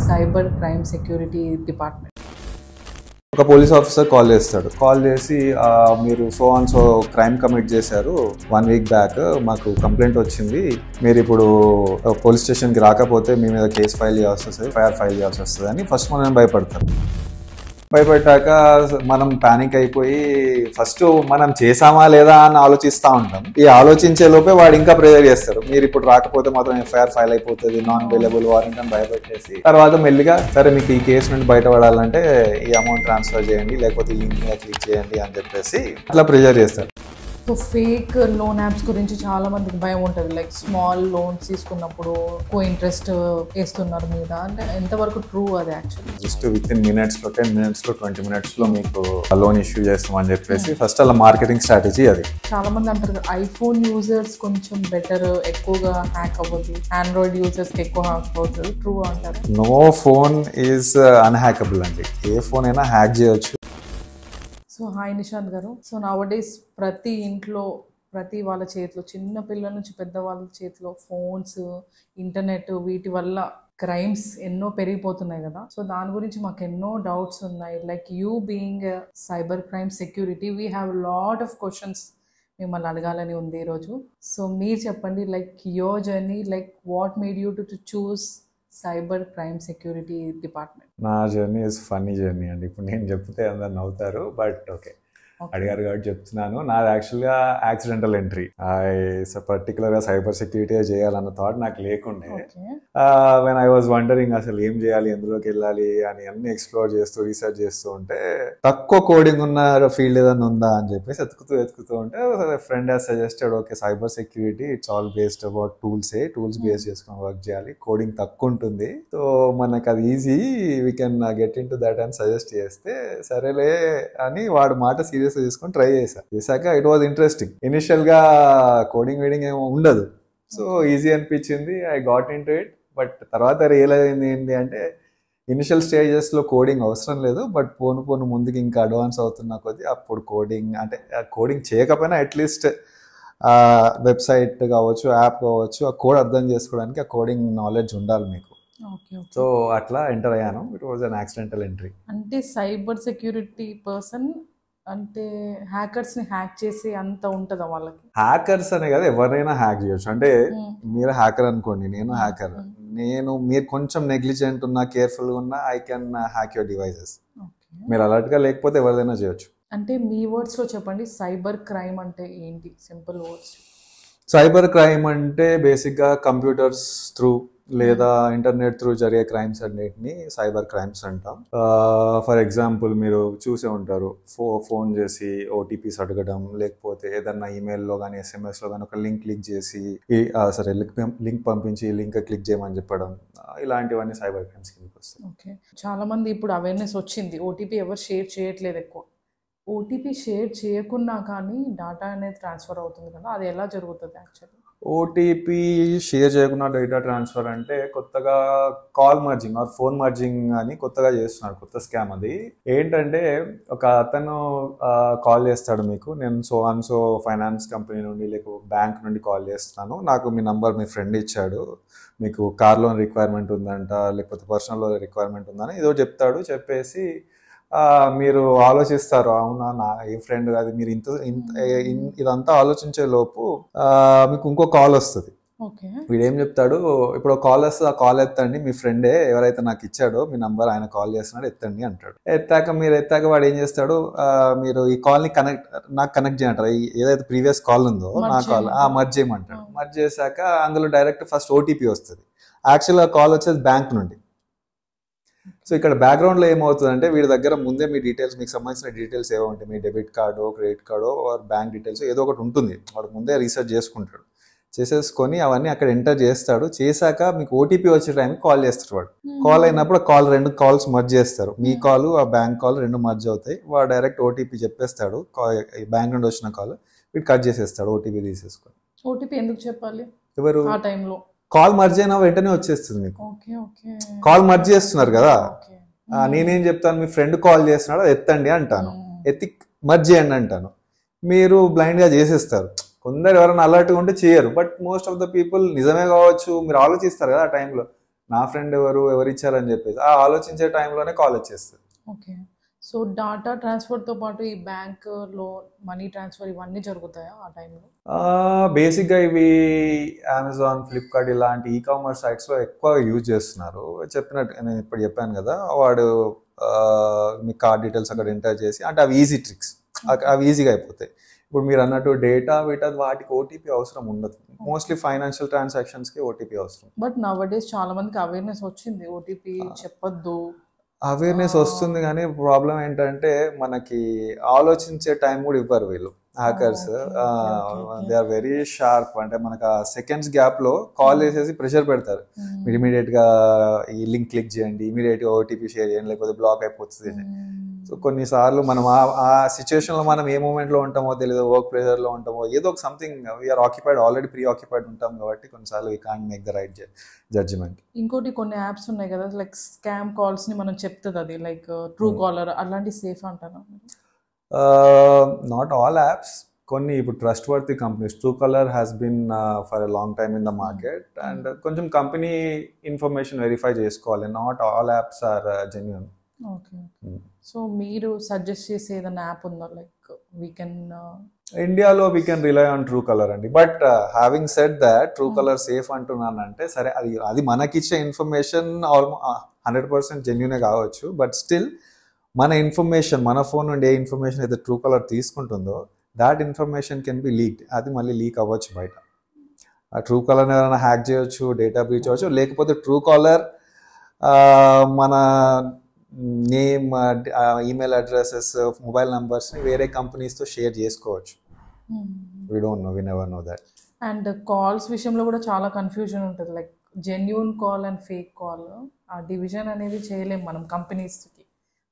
Cyber crime security department. ఒక police officer call చేస్తాడు. Call చేసి మీరు సో క్రైమ్ కమిట్ చేశారు 1 వీక్ బ్యాక్, మాకు కంప్లైంట్ వచ్చింది, మీరు ఇప్పుడు పోలీస్ స్టేషన్కి రాకపోతే మీ మీద కేసు ఫైల్ చేయాల్సి వస్తుంది, ఎఫ్ఐఆర్ ఫైల్ చేయాల్సి వస్తుంది అని ఫస్ట్ మనం భయపడతారు. భయపడ్డాక మనం పానిక్ అయిపోయి ఫస్ట్ మనం చేసామా లేదా అని ఆలోచిస్తూ ఉంటాం. ఈ ఆలోచించే లోపే వాడు ఇంకా ప్రెజర్ చేస్తారు, మీరు ఇప్పుడు రాకపోతే మాత్రం ఎఫ్ఐఆర్ ఫైల్ అయిపోతుంది, నాన్ అవైలబుల్ వారెంట్ అని భయపెట్టేసి తర్వాత మెల్లిగా సరే మీకు ఈ కేసు నుండి బయటపడాలంటే ఈ అమౌంట్ ట్రాన్స్ఫర్ చేయండి, లేకపోతే ఈ లింక్ మీద క్లిక్ చేయండి అని చెప్పేసి అట్లా ప్రెజర్ చేస్తారు. సో ఫేక్ లోన్ యాప్స్ గురించి చాలా మందికి భయం ఉంటుంది. లైక్ స్మాల్ లోన్స్ తీసుకున్నప్పుడు ఎక్కువ ఇంట్రెస్ట్ వేస్తున్నారు మీద, అంటే ఎంతవరకు ట్రూ అది? యాక్చువల్లీ జస్ట్ విత్ ఇన్ మినిట్స్లో 10 minutes 20 minutes మీకు లోన్ ఇష్యూ చేస్తామని చెప్పేసి ఫస్ట్ అలా మార్కెటింగ్ స్ట్రాటజీ అది. చాలా మంది అంటారు ఐఫోన్ యూజర్స్ కొంచెం బెటర్, ఎక్కువగా హ్యాక్ అవ్వదు, ఆండ్రాయిడ్ యూజర్స్ కి ఎక్కువ హ్యాక్ అవుతుంది, ట్రూ అంటారు? నో ఫోన్ ఈజ్ అన్హ్యాకబుల్ అండి, ఏ ఫోన్ అయినా హ్యాక్ చేయొచ్చు. సో హాయ్ నిశాంత్ గారు. సో నవడేస్ ప్రతి ఇంట్లో, ప్రతి వాళ్ళ చేతిలో, చిన్న పిల్లల నుంచి పెద్ద వాళ్ళ చేతిలో ఫోన్స్, ఇంటర్నెట్, వీటి వల్ల క్రైమ్స్ ఎన్నో పెరిగిపోతున్నాయి కదా. సో దాని గురించి మాకు ఎన్నో డౌట్స్ ఉన్నాయి. Like you being cyber crime security, we have lot of questions మిమ్మల్ని అడగాలని ఉంది ఈరోజు. సో మీరు చెప్పండి, like your journey, like what made you to choose cyber crime security department? నా జర్నీ ఇస్ ఫన్నీ జర్నీ అండి. ఇప్పుడు నేను చెప్తే అందరు నవ్వుతారు, బట్ ఓకే అడిగారు కాబట్టి చెప్తున్నాను. నాది యాక్చువల్గా యాక్సిడెంటల్ ఎంట్రీ. పర్టికులర్గా సైబర్ సెక్యూరిటీ చేయాలన్న థాట్ నాకు లేకుండే. వెన్ ఐ వాజ్ వండరింగ్ అసలు ఏం చేయాలి, ఎందులోకి వెళ్ళాలి అని అన్ని ఎక్స్ప్లోర్ చేస్తూ రీసెర్చ్ చేస్తూ ఉంటే తక్కువ కోడింగ్ ఉన్న ఫీల్డ్ ఏదైనా ఉందా అని చెప్పేసి ఎత్తుకుతూ ఉంటే friend has suggested, okay cyber security it's all based about tools base చేసుకుని వర్క్ చేయాలి, కోడింగ్ తక్కువ ఉంటుంది, సో మనకు అది easy, we can get in to that అని సజెస్ట్ చేస్తే సరేలే అని వాడు మాట సీరియస్ తీసుకొని ట్రై చేశాక ఇట్ వాజ్ ఇంట్రెస్టింగ్. ఇనిషియల్ గా కోడింగ్ ఏమో ఉండదు, సో ఈజీ అనిపించింది, I got in to it. But తర్వాత రియలైజ్ అయింది ఏంటి అంటే ఇనిషియల్ స్టేజెస్లో కోడింగ్ అవసరం లేదు, బట్ పోను ముందుకి ఇంకా అడ్వాన్స్ అవుతున్న కొద్దీ అప్పుడు కోడింగ్ చేయకపోయినా అట్లీస్ట్ వెబ్సైట్ కావచ్చు, యాప్ కావచ్చు, ఆ కోడ్ అర్థం చేసుకోవడానికి ఆ కోడింగ్ నాలెడ్జ్ ఉండాలి మీకు. సో అట్లా ఎంటర్ అయ్యాను. It was an accidental entry. అంటే సైబర్ సెక్యూరిటీ పర్సన్ అంటే హ్యాకర్స్ ని హ్యాక్ చేసి అంత ఉంటుందా వాళ్ళకి? హ్యాకర్స్ అనే కదా ఎవరైనా హ్యాక్ చేయొచ్చు. అంటే మీరు హ్యాకర్ అనుకోండి, నేను హ్యాకర్, మీరు కొంచెం నెగ్లిజెంట్ ఉన్నా, కేర్ఫుల్గా ఉన్నా, I can hack your devices. మీరు అలర్ట్గా లేకపోతే ఎవరిదైనా చేయొచ్చు. అంటే మీ వర్డ్స్లో చెప్పండి, సైబర్ క్రైమ్ అంటే ఏంటి? Simple words. సైబర్ క్రైమ్ అంటే బేసిక్గా కంప్యూటర్స్ త్రూ లేదా ఇంటర్నెట్ త్రూ జరిగే క్రైమ్స్ అన్నిటిని సైబర్ క్రైమ్స్ అంటాం. ఫర్ ఎగ్జాంపుల్ మీరు చూసే ఉంటారు, ఫోన్ చేసి ఓటీపీస్ అడగడం, లేకపోతే ఏదన్నా ఈమెయిల్లో కానీ ఎస్ఎంఎస్లో కానీ ఒక లింక్ క్లిక్ చేసి లింక్ పంపించి లింక్ క్లిక్ చేయమని చెప్పడం, ఇలాంటివన్నీ సైబర్ క్రైమ్స్ కిందకి వస్తాయి. ఓకే, చాలా మంది ఇప్పుడు అవేర్నెస్ వచ్చింది, ఓటీపీ ఎవరు షేర్ చేయట్లేదు ఎక్కువ. ఓటీపీ షేర్ చేయకున్నా కానీ డేటా అనేది ట్రాన్స్ఫర్ అవుతుంది కదా, అది ఎలా జరుగుతుంది యాక్చువల్లీ? ఓటీపీ షేర్ చేయకుండా డేటా ట్రాన్స్ఫర్ అంటే కొత్తగా call merging or phone merging అని కొత్తగా చేస్తున్నారు, కొత్త స్కామ్ అది. ఏంటంటే ఒక అతను కాల్ చేస్తాడు మీకు, నేను సో ఫైనాన్స్ కంపెనీ నుండి లేకపోతే బ్యాంక్ నుండి కాల్ చేస్తున్నాను, నాకు మీ నంబర్ మీ ఫ్రెండ్ ఇచ్చాడు, మీకు కార్ లోన్ రిక్వైర్మెంట్ ఉందంట, లేకపోతే పర్సనల్ లోన్ రిక్వైర్మెంట్ ఉందని ఏదో చెప్తాడు. చెప్పేసి మీరు ఆలోచిస్తారు, అవునా నా ఏ ఫ్రెండ్ కాదు, మీరు ఇదంతా ఆలోచించే లోపు మీకు ఇంకో కాల్ వస్తుంది. వీడు ఏం చెప్తాడు, ఇప్పుడు కాల్ వస్తుంది, ఆ కాల్ ఎత్తండి, మీ ఫ్రెండే ఎవరైతే నాకు ఇచ్చాడో మీ నంబర్ ఆయన కాల్ చేస్తున్నాడు, ఎత్తండి అంటాడు. ఎత్తాక వాడు ఏం చేస్తాడు, మీరు ఈ కాల్ ని నాకు కనెక్ట్ చేయంటారు, ఏదైతే ప్రీవియస్ కాల్ ఉందో నా కాల్ మర్జ్ చేయమంటాడు. మర్జ్ చేశాక అందులో డైరెక్ట్ ఫస్ట్ ఓటీపీ వస్తుంది. యాక్చువల్గా కాల్ వచ్చేది బ్యాంక్ నుండి. సో ఇక్కడ బ్యాక్గ్రౌండ్లో ఏమవుతుందంటే వీడి దగ్గర ముందే మీ డీటెయిల్స్, మీకు సంబంధించిన డీటెయిల్స్ ఏవో ఉంటాయి, మీ debit card, credit card, bank details ఏదో ఒకటి ఉంటుంది, వాడు ముందే రీసెర్చ్ చేసుకుంటాడు. చేసేసుకొని అవన్నీ అక్కడ ఎంటర్ చేస్తాడు. చేశాక మీకు ఓటీపీ వచ్చే టైంకి కాల్ చేస్తాడు వాడు. కాల్ అయినప్పుడు రెండు కాల్స్ మర్జ్ చేస్తారు, మీ కాల్ ఆ బ్యాంక్ కాల్ రెండు మర్జ్ అవుతాయి. వాడు డైరెక్ట్ ఓటీపీ చెప్పేస్తాడు, బ్యాంక్ నుండి వచ్చిన కాల్ వీడు కట్ చేసేస్తాడు, ఓటీపీ తీసేసుకొని. ఓటీపీ ఎందుకు చెప్పాలి? ఎవరు ఆ టైంలో కాల్ మర్జ్ అయినా వెంటనే వచ్చేస్తుంది మీకు. కాల్ మర్జ్ చేస్తున్నారు కదా, నేనేం చెప్తాను, మీ ఫ్రెండ్ కాల్ చేస్తున్నాడు ఎత్తండి అంటాను, ఎత్తి మర్జ్ చేయండి అంటాను, మీరు బ్లైండ్ గా చేసేస్తారు. కొందరు ఎవరైనా అలర్ట్గా ఉంటే చేయరు, but most of the people నిజమే కావచ్చు, మీరు ఆలోచిస్తారు కదా ఆ టైంలో, నా ఫ్రెండ్ ఎవరు ఇచ్చారని చెప్పేసి ఆ ఆలోచించే టైంలోనే కాల్ వచ్చేస్తుంది. ఓకే. సో డాటా ట్రాన్స్ఫర్తో పాటు ఈ బ్యాంక్లో మనీ ట్రాన్స్ఫర్ ఇవన్నీ జరుగుతాయా ఆ టైంలో? బేసిక్గా ఇవి అమెజాన్, ఫ్లిప్కార్ట్ ఇలాంటి ఈ-కామర్స్ సైట్స్లో ఎక్కువ యూజ్ చేస్తున్నారు. చెప్పినట్టు నేను ఇప్పుడు చెప్పాను కదా, వాడు మీ కార్డ్ డీటెయిల్స్ అక్కడ ఎంటర్ చేసి, అంటే అవి ఈజీ ట్రిక్స్, అవి ఈజీగా అయిపోతాయి. ఇప్పుడు మీరు అన్నట్టు డేటా వాటికి ఓటీపీ అవసరం ఉండదు. మోస్ట్లీ ఫైనాన్షియల్ ట్రాన్సాక్షన్స్కి ఓటీపీ అవసరం. బట్ నవ్ డేస్ చాలా మందికి అవేర్నెస్ వచ్చింది, ఓటీపీ చెప్పొద్దు. అవేర్నెస్ వస్తుంది, కానీ ప్రాబ్లం ఏంటంటే మనకి ఆలోచించే టైం కూడా ఇవ్వరు వీళ్ళు hackers. They are very sharp. అంటే మనకు ఆ సెకండ్స్ గ్యాప్ లో కాల్ చేసేసి ప్రెషర్ పెడతారు. మీరు ఇమీడియట్ గా ఈ లింక్ క్లిక్ చేయండి, ఇమీడియట్ గా ఓటీపీ షేర్ చేయండి, లేకపోతే బ్లాక్ అయిపోతుంది. సో కొన్నిసార్లు మనం ఆ సిచ్యువేషన్ లో మనం ఏ మూమెంట్ లో ఉంటామో తెలియదు, వర్క్ ప్రెషర్ లో ఉంటామో, ఏదో ఒక something we're occupied, already preoccupied ఉంటాం కాబట్టి కొన్నిసార్లు we can't make the right judgement. ఇంకోటి కొన్ని యాప్స్ ఉన్నాయి కదా, లైక్ స్కామ్ కాల్స్ ని మనం చెప్తుంది, అది లైక్ ట్రూ కాలర్, అలాంటి సేఫ్ అంటారా? Not all apps. కొన్ని ఇప్పుడు trustworthy companies, Truecaller has been for a long time in the market, and కొంచెం కంపెనీ ఇన్ఫర్మేషన్ వెరిఫై చేసుకోవాలి. Not all apps are genuine. Okay. So మీరు suggest చేసే ఏదైనా app ఉందా, like we can ఇండియాలో we can rely on Truecaller అండి. But having said that, Truecaller safe అంటున్నానంటే సరే, అది మనకిచ్చే ఇన్ఫర్మేషన్ 100% జెన్యూనే కావచ్చు. బట్ స్టిల్ మన ఇన్ఫర్మేషన్, మన ఫోన్ నుండి ఏ ఇన్ఫర్మేషన్ అయితే ట్రూ కలర్ తీసుకుంటుందో that information can be leaked. అది మళ్ళీ లీక్ అవ్వచ్చు బయట. ఆ ట్రూ కలర్ ఏదైనా హ్యాక్ చేయొచ్చు, డేటా బ్రీచ్ అవ్వచ్చు, లేకపోతే ట్రూ కాలర్ మన నేమ్, ఈమెయిల్ అడ్రసెస్, మొబైల్ నంబర్స్ని వేరే కంపెనీస్తో షేర్ చేసుకోవచ్చు. We don't know, we never know that. And calls విషయంలో కూడా చాలా కన్ఫ్యూజన్ ఉంటుంది, like genuine call and fake call. ఆ డివిజన్ అనేది చేయలేం మనం కంపెనీస్కి.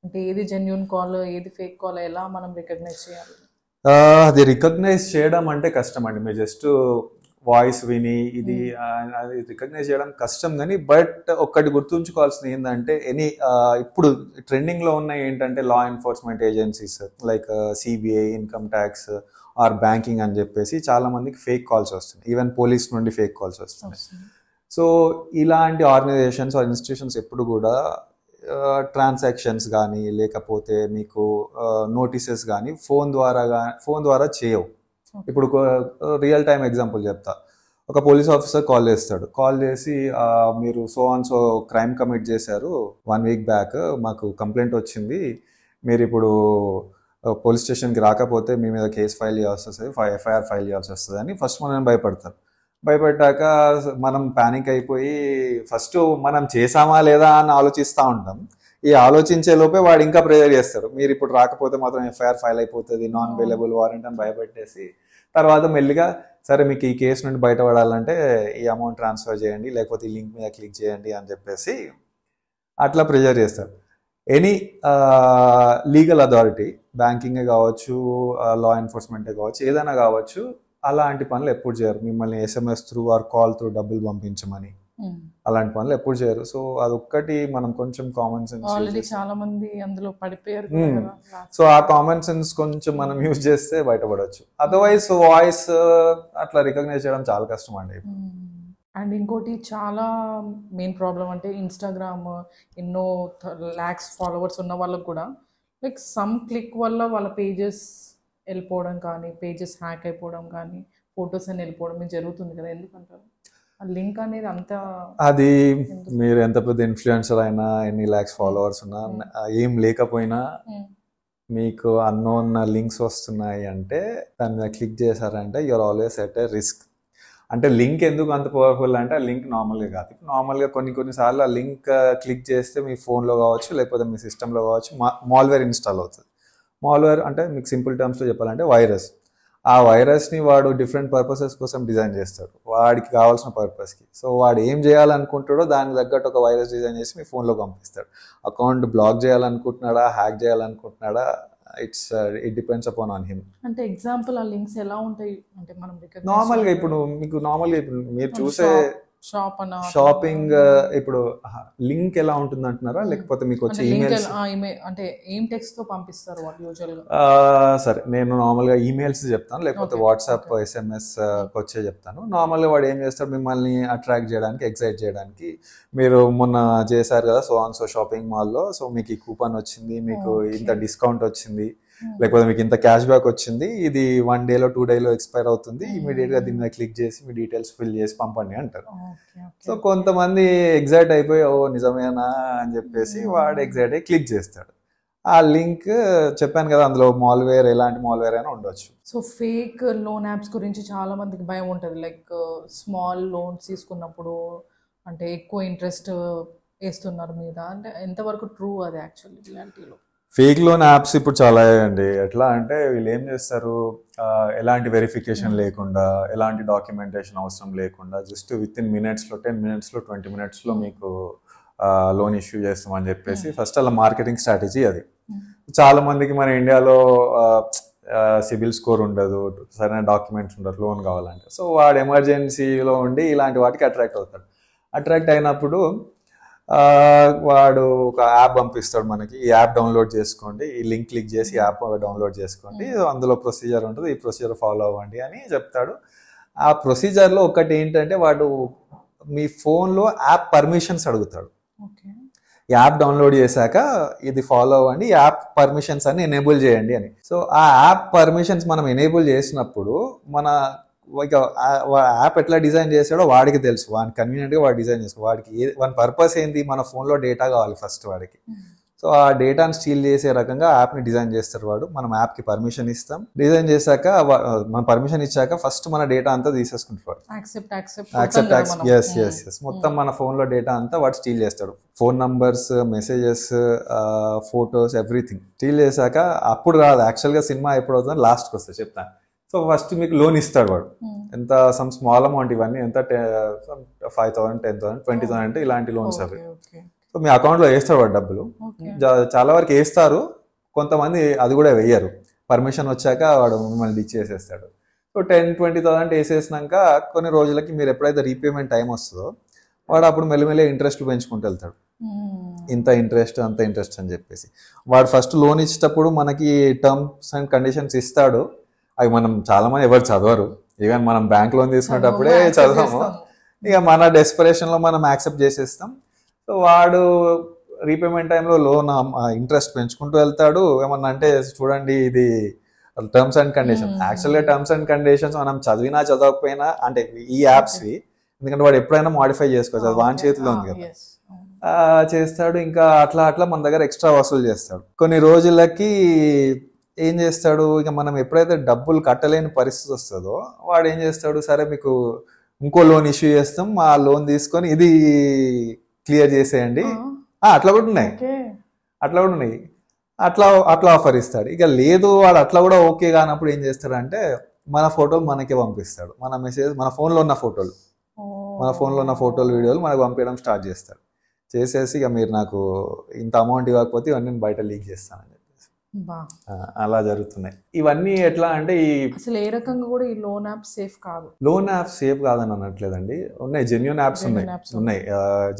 అంటే ఏది జెన్యూన్ కాల్, ఏది ఫేక్ కాల్, ఎలా మనం రికగ్నైజ్ చేయాలి? అది రికగ్నైజ్ చేయడం అంటే కష్టం అండి. మీరు జస్ట్ వాయిస్ విని అది రికగ్నైజ్ చేయడం కష్టం. కానీ బట్ ఒక్కటి గుర్తుంచుకోవాల్సింది ఏంటంటే, ఇప్పుడు ట్రెండింగ్లో ఉన్నాయి ఏంటంటే law enforcement agencies like CBI, income tax or banking అని చెప్పేసి చాలా మందికి ఫేక్ కాల్స్ వస్తున్నాయి. ఈవెన్ పోలీస్ నుండి ఫేక్ కాల్స్ వస్తున్నాయి. సో ఇలాంటి ఆర్గనైజేషన్స్ ఆర్ ఇన్స్టిట్యూషన్స్ ఎప్పుడు కూడా ట్రాన్సాక్షన్స్ కానీ లేకపోతే మీకు నోటీసెస్ కానీ ఫోన్ ద్వారా చేయవు. ఇప్పుడు రియల్ టైం ఎగ్జాంపుల్ చెప్తా. ఒక పోలీస్ ఆఫీసర్ కాల్ చేస్తాడు. కాల్ చేసి మీరు సో క్రైమ్ కమిట్ చేశారు 1 week బ్యాక్, మాకు కంప్లైంట్ వచ్చింది, మీరు ఇప్పుడు పోలీస్ స్టేషన్కి రాకపోతే మీ మీద కేసు ఫైల్ చేయాల్సి వస్తుంది, ఎఫ్ఐఆర్ ఫైల్ చేయాల్సి వస్తుంది అని ఫస్ట్ మనం భయపడతారు. భయపడ్డాక మనం ప్యానిక్ అయిపోయి ఫస్ట్ మనం చేసామా లేదా అని ఆలోచిస్తూ ఉంటాం. ఈ ఆలోచించే లోపే వాడు ఇంకా ప్రెజర్ చేస్తాడు, మీరు ఇప్పుడు రాకపోతే మాత్రం ఎఫ్ఐఆర్ ఫైల్ అయిపోతుంది, నాన్ అవైలబుల్ వారెంట్ అని భయపెట్టేసి తర్వాత మెల్లిగా సరే మీకు ఈ కేసు నుండి బయటపడాలంటే ఈ అమౌంట్ ట్రాన్స్ఫర్ చేయండి, లేకపోతే ఈ లింక్ మీద క్లిక్ చేయండి అని చెప్పేసి అట్లా ప్రెజర్ చేస్తారు. ఎనీ లీగల్ అథారిటీ, బ్యాంకింగే కావచ్చు, లా ఎన్ఫోర్స్మెంటే కావచ్చు, ఏదైనా కావచ్చు, అలాంటి పనులు ఎప్పుడు చేయరు. మిమ్మల్ని SMS through or call through డబ్బులు పంపించమని అలాంటి పనులు ఎప్పుడు చేయరు. సో అదొక్కటి మనం కొంచెం కామన్ సెన్స్, ఆల్రెడీ చాలా మంది అందులో పడిపోయారు. సో ఆ కామన్ సెన్స్ కొంచెం మనం యూజ్ చేస్తే బయటపడవచ్చు. అదర్వైజ్ వాయిస్ అట్లా రికగ్నైజ్ చేయడం చాలా కష్టం అండి. అండ్ ఇంకోటి చాలా మెయిన్ ప్రాబ్లం అంటే ఇన్స్టాగ్రామ్ ఎన్నో lakhs ఫాలోవర్స్ ఉన్న వాళ్ళకు కూడా లైక్ సమ్ క్లిక్ వల్ల వాళ్ళ పేజెస్ వెళ్ళిపోవడం కానీ, పేజెస్ హ్యాక్ అయిపోవడం కానీ, ఫొటోస్ అని వెళ్ళిపోవడం ఇది జరుగుతుంది కదా, ఎందుకంటారు? ఆ లింక్ అనేది అంత, అది మీరు ఎంత పెద్ద ఇన్ఫ్లుయెన్సర్ అయినా, ఎన్ని lakhs ఫాలోవర్స్ ఉన్నా, ఏం లేకపోయినా మీకు అన్నోన్ లింక్స్ వస్తున్నాయి అంటే దాని మీద క్లిక్ చేశారంటే you're always at a risk. అంటే లింక్ ఎందుకు అంత పవర్ఫుల్ అంటే ఆ లింక్ నార్మల్గా కాదు. నార్మల్గా కొన్నిసార్లు ఆ లింక్ క్లిక్ చేస్తే మీ ఫోన్లో కావచ్చు, లేకపోతే మీ సిస్టంలో కావచ్చు, మాల్వేర్ ఇన్స్టాల్ అవుతుంది. మాల్వేర్ అంటే మీకు సింపుల్ టర్మ్స్లో చెప్పాలంటే వైరస్. ఆ వైరస్ని వాడు డిఫరెంట్ పర్పసెస్ కోసం డిజైన్ చేస్తాడు, వాడికి కావాల్సిన పర్పస్కి. సో వాడు ఏం చేయాలనుకుంటాడో దానికి తగ్గట్టు ఒక వైరస్ డిజైన్ చేసి మీ ఫోన్లో పంపిస్తాడు. అకౌంట్ బ్లాక్ చేయాలనుకుంటున్నాడా, హ్యాక్ చేయాలనుకుంటున్నాడా, it depends upon on him. అంటే ఎగ్జాంపుల్ ఆ లింక్స్ ఎలా ఉంటాయి అంటే మనం నార్మల్గా ఇప్పుడు మీకు నార్మల్గా ఇప్పుడు మీరు చూసే షాప్ అన్న షాపింగ్ ఇప్పుడు లింక్ ఎలా ఉంటుంది అంటున్నారా, లేకపోతే మీకు వచ్చే ఈమెయిల్స్? అంటే ఏం టెక్స్ట్ తో పంపిస్తారు వాళ్ళు యూజువల్ గా? సరే, నేను నార్మల్గా ఈమెయిల్స్ చెప్తాను, లేకపోతే వాట్సాప్ ఎస్ఎంఎస్ వచ్చే చెప్తాను. నార్మల్గా వాడు ఏం చేస్తాడు, మిమ్మల్ని అట్రాక్ట్ చేయడానికి, ఎక్సైట్ చేయడానికి, మీరు మొన్న చేశారు కదా సో షాపింగ్ మాల్లో, సో మీకు ఈ కూపన్ వచ్చింది, మీకు ఇంత డిస్కౌంట్ వచ్చింది, లేకపోతే మీకు ఇంత క్యాష్ బ్యాక్ వచ్చింది, ఇది 1 డేలో 2 డేలో ఎక్స్పైర్ అవుతుంది, ఇమీడియట్ గా దీని మీద క్లిక్ చేసి మీ డీటెయిల్స్ ఫిల్ చేసి పంపండి అంటారు. సో కొంతమంది ఎగ్జైట్ అయిపోయి ఓ నిజమేనా అని చెప్పేసి వాడు ఎగ్జైట్ అయ్యి క్లిక్ చేస్తాడు. ఆ లింక్ చెప్పాను కదా, అందులో మాల్వేర్, ఎలాంటి మాల్వేర్ అయినా ఉండొచ్చు. సో ఫేక్ లోన్ యాప్స్ గురించి చాలా మందికి భయం ఉంటుంది. లైక్ స్మాల్ లోన్స్ తీసుకున్నప్పుడు అంటే ఎక్కువ ఇంట్రెస్ట్ వేస్తున్నారు మీద, అంటే ఎంతవరకు ట్రూ అది యాక్చువల్లీ రియాలిటీలో? ఫేక్ లోన్ యాప్స్ ఇప్పుడు చాలా అండి. ఎట్లా అంటే వీళ్ళు ఏం చేస్తారు, ఎలాంటి వెరిఫికేషన్ లేకుండా, ఎలాంటి డాక్యుమెంటేషన్ అవసరం లేకుండా, జస్ట్ విత్ ఇన్ మినిట్స్లో 10 మినిట్స్లో 20 మినిట్స్లో మీకు లోన్ ఇష్యూ చేస్తామని చెప్పేసి ఫస్ట్ అలా మార్కెటింగ్ స్ట్రాటజీ అది. చాలా మందికి మన ఇండియాలో సిబిల్ స్కోర్ ఉండదు, సరైన డాక్యుమెంట్స్ ఉండదు లోన్ కావాలంటే. సో వాడు ఎమర్జెన్సీలో ఉండి ఇలాంటి వాటికి అట్రాక్ట్ అవుతాడు. అట్రాక్ట్ అయినప్పుడు వాడు ఒక యాప్ పంపిస్తాడు మనకి, ఈ యాప్ డౌన్లోడ్ చేసుకోండి, ఈ లింక్ క్లిక్ చేసి యాప్ డౌన్లోడ్ చేసుకోండి, అందులో ప్రొసీజర్ ఉంటుంది, ఈ ప్రొసీజర్ ఫాలో అవ్వండి అని చెప్తాడు. ఆ ప్రొసీజర్లో ఒకటి ఏంటంటే వాడు మీ ఫోన్లో యాప్ పర్మిషన్స్ అడుగుతాడు. యాప్ డౌన్లోడ్ చేశాక ఇది ఫాలో అవ్వండి, యాప్ పర్మిషన్స్ అని ఎనేబుల్ చేయండి అని. సో ఆ యాప్ పర్మిషన్స్ మనం ఎనేబుల్ చేసినప్పుడు మన యాప్ ఎట్లా డిజైన్ చేసాడో వాడికి తెలుసు, వాడికి కన్వీనియంట్గా వాడు డిజైన్ చేసుకో, వాడికి వాని పర్పస్ ఏంటి, మన ఫోన్లో డేటా కావాలి ఫస్ట్ వాడికి. సో ఆ డేటాను స్టీల్ చేసే రకంగా యాప్ని డిజైన్ చేస్తాడు వాడు. మనం యాప్కి పర్మిషన్ ఇస్తాం, డిజైన్ చేశాక మన పర్మిషన్ ఇచ్చాక ఫస్ట్ మన డేటా అంతా తీసేసుకుంటాడు. మొత్తం మన ఫోన్లో డేటా అంతా వాడు స్టీల్ చేస్తాడు. Phone numbers, messages, photos, everything steel చేశాక అప్పుడు రాదు యాక్చువల్గా సినిమా ఎప్పుడు అవుతుందో లాస్ట్కి వస్తుంది చెప్తాను. సో ఫస్ట్ మీకు లోన్ ఇస్తాడు వాడు, ఎంత సమ్ స్మాల్ అమౌంట్, ఇవన్నీ ఎంత 5,000, 10,000, 20,000 ఇలాంటి లోన్స్ అవి. సో మీ అకౌంట్లో వేస్తాడు వాడు డబ్బులు. చాలా వరకు వేస్తారు, కొంతమంది అది కూడా వెయ్యరు. పర్మిషన్ వచ్చాక వాడు మిమ్మల్ని ఇచ్చేసేస్తాడు. సో 10,000-20,000 వేసేసినాక కొన్ని రోజులకి మీరు ఎప్పుడైతే రీపేమెంట్ టైం వస్తుందో వాడు అప్పుడు మెల్లిమెల్లి ఇంట్రెస్ట్ పెంచుకుంటూ వెళ్తాడు. ఇంత ఇంట్రెస్ట్, అంత ఇంట్రెస్ట్ అని చెప్పేసి. వాడు ఫస్ట్ లోన్ ఇచ్చేటప్పుడు మనకి టర్మ్స్ అండ్ కండిషన్స్ ఇస్తాడు, అవి మనం చాలా మంది ఎవరు చదవరు. ఈవెన్ మనం బ్యాంక్ లోన్ తీసుకునేటప్పుడే చదవము, ఇక మన డెస్పరేషన్లో మనం యాక్సెప్ట్ చేసేస్తాం. సో వాడు రీపేమెంట్ టైంలో లోన్ ఇంట్రెస్ట్ పెంచుకుంటూ వెళ్తాడు. ఏమన్నా అంటే చూడండి ఇది టర్మ్స్ అండ్ కండిషన్. యాక్చువల్గా టర్మ్స్ అండ్ కండిషన్స్ మనం చదివినా చదవకపోయినా అంటే ఈ యాప్స్వి, ఎందుకంటే వాడు ఎప్పుడైనా మాడిఫై చేసుకోవచ్చు, అది వాని చేతిలో ఉంది కదా, చేస్తాడు. ఇంకా అట్లా అట్లా మన దగ్గర ఎక్స్ట్రా వసూలు చేస్తాడు. కొన్ని రోజులకి ఏం చేస్తాడు, ఇక మనం ఎప్పుడైతే డబ్బులు కట్టలేని పరిస్థితి వస్తుందో వాడు ఏం చేస్తాడు, సరే మీకు ఇంకో లోన్ ఇష్యూ చేస్తాం, ఆ లోన్ తీసుకొని ఇది క్లియర్ చేసేయండి, అట్లా కూడా ఉన్నాయి, అట్లా ఆఫర్ ఇస్తాడు. ఇక లేదు వాడు అట్లా కూడా ఓకే కానప్పుడు ఏం చేస్తాడంటే మన ఫోటోలు మనకే పంపిస్తాడు, మన మెసేజ్, మన ఫోన్లో ఉన్న ఫోటోలు వీడియోలు మనకు పంపించడం స్టార్ట్ చేస్తాడు. చేసేసి ఇక మీరు నాకు ఇంత అమౌంట్ ఇవ్వకపోతే ఇవన్నీ నేను బయట లీక్ చేస్తానని చెప్పేసి అలా జరుగుతున్నాయి. ఇవన్నీ ఎట్లా అంటే అసలు ఏ రకంగా కూడా ఈ లోన్ యాప్ సేఫ్ కాదు. లోన్ యాప్ సేఫ్ కాదని అనట్లేదండి, ఉన్నాయి జెన్యూన్ యాప్స్ ఉన్నాయి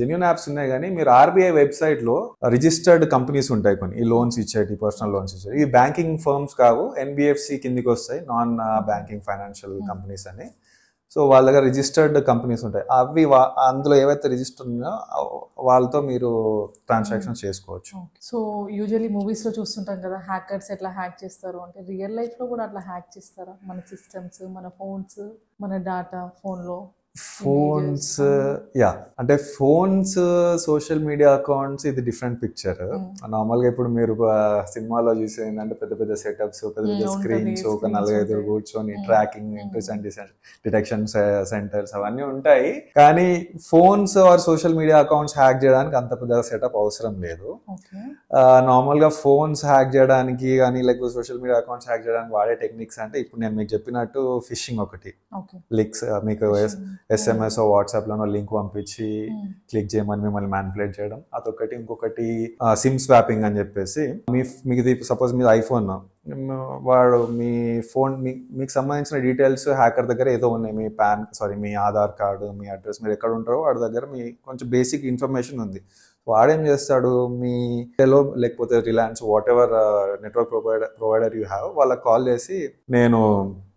జెన్యూన్ యాప్స్ ఉన్నాయి. కానీ మీరు ఆర్బీఐ వెబ్సైట్ లో రిజిస్టర్డ్ కంపెనీస్ ఉంటాయి కొన్ని, ఈ లోన్స్ ఇచ్చేటి, పర్సనల్ లోన్స్ ఇచ్చేటి. ఈ బ్యాంకింగ్ ఫర్మ్స్ కావు, ఎన్బిఎఫ్సి కిందికి వస్తాయి, నాన్ బ్యాంకింగ్ ఫైనాన్షియల్ కంపెనీస్ అని. సో వాళ్ళ దగ్గర రిజిస్టర్డ్ కంపెనీస్ ఉంటాయి, అవి అందులో ఏవైతే రిజిస్టర్ ఉన్నాయో వాళ్ళతో మీరు ట్రాన్సాక్షన్స్ చేసుకోవచ్చు. సో యూజువల్లీ మూవీస్ లో చూస్తుంటాం కదా, హ్యాకర్స్ ఎట్లా హ్యాక్ చేస్తారు అంటే, రియల్ లైఫ్ లో కూడా అట్లా హ్యాక్ చేస్తారా? మన సిస్టమ్స్, మన ఫోన్స్, మన డేటా, ఫోన్స్ యా అంటే ఫోన్స్, సోషల్ మీడియా అకౌంట్స్, ఇది డిఫరెంట్ పిక్చర్. నార్మల్గా ఇప్పుడు మీరు సినిమాలో చూసే ఏంటంటే పెద్ద పెద్ద సెటప్స్, పెద్ద పెద్ద స్క్రీన్స్, ఒక 4-5 కూర్చొని ట్రాకింగ్, ఇంట్రెస్ట్ డిటెక్షన్ సెంటర్స్ అవన్నీ ఉంటాయి. కానీ phones or social media accounts hack చేయడానికి అంత పెద్ద సెటప్ అవసరం లేదు. నార్మల్ గా ఫోన్స్ హ్యాక్ చేయడానికి కానీ లేకపోతే సోషల్ మీడియా అకౌంట్స్ హ్యాక్ చేయడానికి వాడే టెక్నిక్స్ అంటే ఇప్పుడు నేను మీకు చెప్పినట్టు ఫిషింగ్ ఒకటి, లింక్స్ మీకు SMS వాట్సాప్లోనో లింక్ పంపించి క్లిక్ చేయమని మిమ్మల్ని మ్యానిపులేట్ చేయడం అదొకటి. ఇంకొకటి సిమ్ స్వాపింగ్ అని చెప్పేసి మీకు సపోజ్ మీది ఐఫోన్, వాడు మీ ఫోన్ మీకు సంబంధించిన డీటెయిల్స్ హ్యాకర్ దగ్గర ఏదో ఉన్నాయి, మీ ఆధార్ కార్డు, మీ అడ్రస్, మీరు ఎక్కడ ఉంటారో వాడి దగ్గర మీ కొంచెం బేసిక్ ఇన్ఫర్మేషన్ ఉంది. వాడేం చేస్తాడు, మీ టెలో లేకపోతే Reliance what ever network provider you have వాళ్ళకి కాల్ చేసి, నేను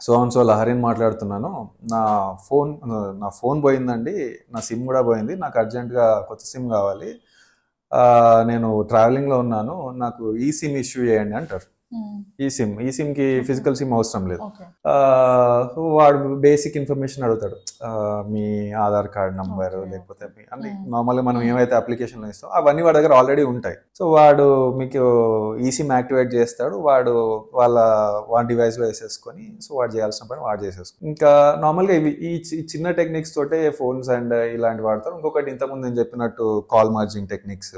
సో లహరిని మాట్లాడుతున్నాను, నా ఫోన్ పోయిందండి, నా సిమ్ కూడా పోయింది, నాకు అర్జెంటుగా కొత్త సిమ్ కావాలి, నేను ట్రావెలింగ్లో ఉన్నాను, నాకు ఈ సిమ్ ఇష్యూ చేయండి అంటారు. ఈ సిమ్కి ఫిజికల్ సిమ్ అవసరం లేదు. వాడు బేసిక్ ఇన్ఫర్మేషన్ అడుగుతాడు, మీ ఆధార్ కార్డ్ నంబర్ లేకపోతే అన్ని నార్మల్గా మనం ఏమైతే అప్లికేషన్లో ఇస్తాం అవన్నీ వాడి దగ్గర ఆల్రెడీ ఉంటాయి. సో వాడు మీకు ఈ సిమ్ యాక్టివేట్ చేస్తాడు, వాళ్ళ డివైస్లో వేసేసుకొని సో వాడు చేయాల్సిన పని వాడు చేసేసుకొని. ఇంకా నార్మల్గా ఈ చిన్న టెక్నిక్స్ తోటే ఫోన్స్ అండ్ ఇలాంటి వాడతారు. ఇంకొకటి ఇంతకుముందు నేను చెప్పినట్టు కాల్ మార్జింగ్ టెక్నిక్స్,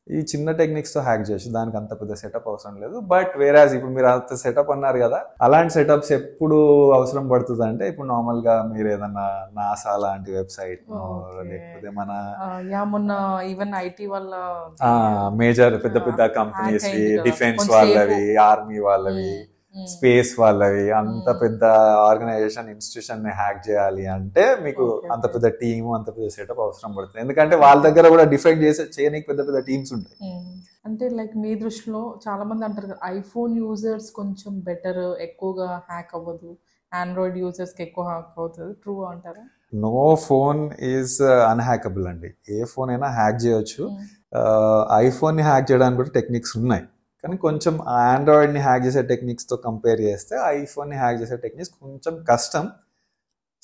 ఈ చిన్న టెక్నిక్స్ తో హ్యాక్ చేయొచ్చు. దానికి అంత పెద్ద సెటప్ అవసరం లేదు. బట్ వేరాజ్ ఇప్పుడు మీరు అంత సెటప్ అన్నారు కదా, అలాంటి సెటప్స్ ఎప్పుడు అవసరం పడుతుంది అంటే ఇప్పుడు నార్మల్ గా మీరు ఏదన్నా నాసా లాంటి వెబ్సైట్ లేకపోతే మన మొన్న ఈవెన్ ఐటీ వల్ల మేజర్ పెద్ద కంపెనీస్, డిఫెన్స్ వాళ్ళవి, ఆర్మీ వాళ్ళవి, స్పేస్ వాళ్ళవి, అంత పెద్ద ఆర్గనైజేషన్ ఇన్స్టిట్యూషన్ ని హ్యాక్ చేయాలి అంటే మీకు అంత పెద్ద టీమ్, అంత పెద్ద సెటప్ అవసరం పడుతుంది. ఎందుకంటే వాళ్ళ దగ్గర కూడా డిఫైన్ చేయడానికి పెద్ద టీమ్స్ ఉంటాయి. అంటే లైక్ మీ దృష్టిలో చాలా మంది అంటారు కదా, ఐఫోన్ యూజర్స్ కొంచెం బెటర్, ఎక్కువగా హ్యాక్ అవ్వదు, ఆండ్రాయిడ్ యూజర్స్ కి ఎక్కువ హ్యాక్ అవుతుంది, ట్రూ అంటారా? నో ఫోన్ ఈజ్ అన్హ్యాకబుల్ అండి. ఏ ఫోన్ అయినా హ్యాక్ చేయొచ్చు. ఐఫోన్ ని హ్యాక్ చేయడానికి కూడా టెక్నిక్స్ ఉన్నాయి, కానీ కొంచెం ఆండ్రాయిడ్ని హ్యాక్ చేసే టెక్నిక్స్తో కంపేర్ చేస్తే ఐఫోన్ని హ్యాక్ చేసే టెక్నిక్స్ కొంచెం కష్టం.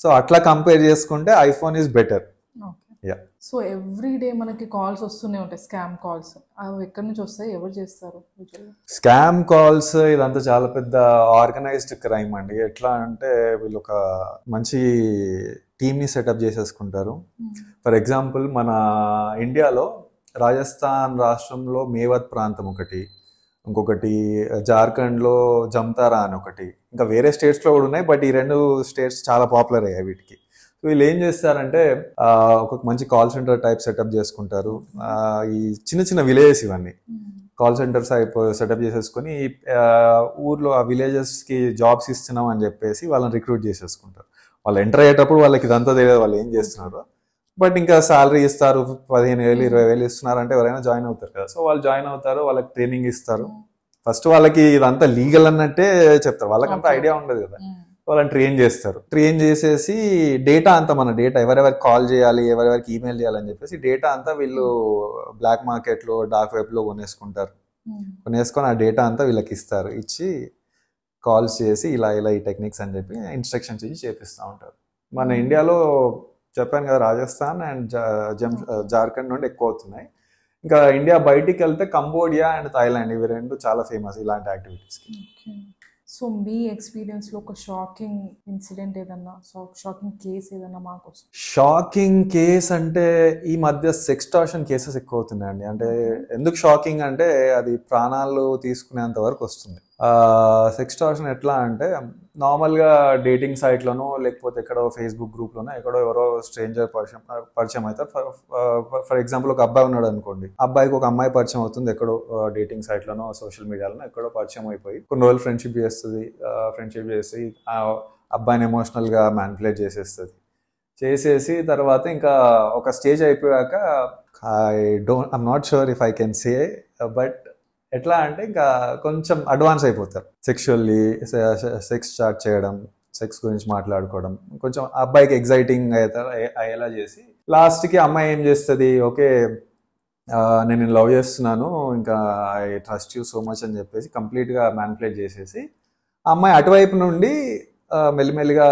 సో అట్లా కంపేర్ చేసుకుంటే iPhone is better. So every day మనకి కాల్స్ వస్తూనే ఉంటాయి, స్కామ్ కాల్స్. అవి ఎక్కడి నుంచి వస్తాయి, ఎవరు చేస్తారు? స్కామ్ కాల్స్ ఇదంతా చాలా పెద్ద ఆర్గనైజ్డ్ క్రైమ్ అండి. ఎట్లా అంటే వీళ్ళు ఒక మంచి టీమ్ని సెటప్ చేసేసుకుంటారు. ఫర్ ఎగ్జాంపుల్ మన ఇండియాలో రాజస్థాన్ రాష్ట్రంలో మేవత్ ప్రాంతం ఒకటి, ఇంకొకటి జార్ఖండ్లో జమ్తారా అని ఒకటి, ఇంకా వేరే స్టేట్స్లో కూడా ఉన్నాయి. బట్ ఈ 2 స్టేట్స్ చాలా పాపులర్ అయ్యాయి వీటికి. సో వీళ్ళు ఏం చేస్తారంటే ఒక మంచి కాల్ సెంటర్ టైప్ సెటప్ చేసుకుంటారు. ఈ చిన్న విలేజెస్ ఇవన్నీ కాల్ సెంటర్ సెటప్ చేసేసుకొని ఊర్లో ఆ విలేజెస్కి జాబ్స్ ఇస్తున్నాం అని చెప్పేసి వాళ్ళని రిక్రూట్ చేసేసుకుంటారు. వాళ్ళు ఎంటర్ అయ్యేటప్పుడు వాళ్ళకి ఇదంతా తెలియదు వాళ్ళు ఏం చేస్తున్నారు. బట్ ఇంకా శాలరీ ఇస్తారు, 15,000 20,000 ఇస్తున్నారు అంటే ఎవరైనా జాయిన్ అవుతారు కదా. సో వాళ్ళు జాయిన్ అవుతారు, వాళ్ళకి ట్రైనింగ్ ఇస్తారు. ఫస్ట్ వాళ్ళకి ఇదంతా లీగల్ అన్నట్టే చెప్తారు, వాళ్ళకంతా ఐడియా ఉండదు కదా. వాళ్ళని ట్రైన్ చేస్తారు. ట్రైన్ చేసేసి డేటా అంతా, మన డేటా ఎవరెవరికి కాల్ చేయాలి, ఎవరెవరికి ఈమెయిల్ చేయాలని చెప్పేసి డేటా అంతా వీళ్ళు బ్లాక్ మార్కెట్లో, డార్క్ వెబ్లో కొనేసుకుంటారు. కొనేసుకొని ఆ డేటా అంతా వీళ్ళకి ఇస్తారు. ఇచ్చి కాల్స్ చేసి ఇలా ఈ టెక్నిక్స్ అని చెప్పి ఇన్స్ట్రక్షన్స్ ఇచ్చి చేపిస్తూ ఉంటారు. మన ఇండియాలో చెప్పాను కదా, రాజస్థాన్ అండ్ జార్ఖండ్ నుండి ఎక్కువ అవుతున్నాయి. ఇంకా ఇండియా బయటికి వెళ్తే కంబోడియా అండ్ థాయిలాండ్, ఇవి 2 చాలా ఫేమస్ ఇలాంటి యాక్టివిటీస్కి. సో మీ ఎక్స్పీరియన్స్లో ఒక షాకింగ్ ఇన్సిడెంట్ ఏదన్నా, షాకింగ్ కేస్ ఏదన్నా మాకోసం? షాకింగ్ కేస్ అంటే ఈ మధ్య సెక్స్టార్షన్ కేసెస్ ఎక్కువ అవుతున్నాయండి. అంటే ఎందుకు షాకింగ్ అంటే అది ప్రాణాలు తీసుకునేంత వరకు వస్తుంది. సెక్స్టార్షన్ ఎట్లా అంటే నార్మల్గా డేటింగ్ సైట్లోనో లేకపోతే ఎక్కడో ఫేస్బుక్ గ్రూప్లోనో ఎక్కడో ఎవరో స్ట్రేంజర్ పరిచయం అవుతారు. ఫర్ ఎగ్జాంపుల్ ఒక అబ్బాయి ఉన్నాడు అనుకోండి, అబ్బాయికి ఒక అమ్మాయి పరిచయం అవుతుంది ఎక్కడో డేటింగ్ సైట్లోనో సోషల్ మీడియాలోనో ఎక్కడో పరిచయం అయిపోయి కొన్ని రోజులు ఫ్రెండ్షిప్ చేసి ఆ అబ్బాయిని ఎమోషనల్గా మ్యానిపులేట్ చేసేసి తర్వాత ఇంకా ఒక స్టేజ్ అయిపోయాక I'm not sure if I can say, but ఎట్లా అంటే ఇంకా కొంచెం అడ్వాన్స్ అయిపోతారు. సెక్స్ స్టార్ట్ చేయడం, సెక్స్ గురించి మాట్లాడుకోవడం, కొంచెం అబ్బాయికి ఎగ్జైటింగ్ అయ్యేలా చేసి లాస్ట్కి అమ్మాయి ఏం చేస్తుంది, ఓకే నేను లవ్ చేస్తున్నాను, ఇంకా I trust you so much అని చెప్పేసి కంప్లీట్గా మ్యానిపులేట్ చేసేసి అమ్మాయి అటువైపు నుండి మెల్లిమెల్లిగా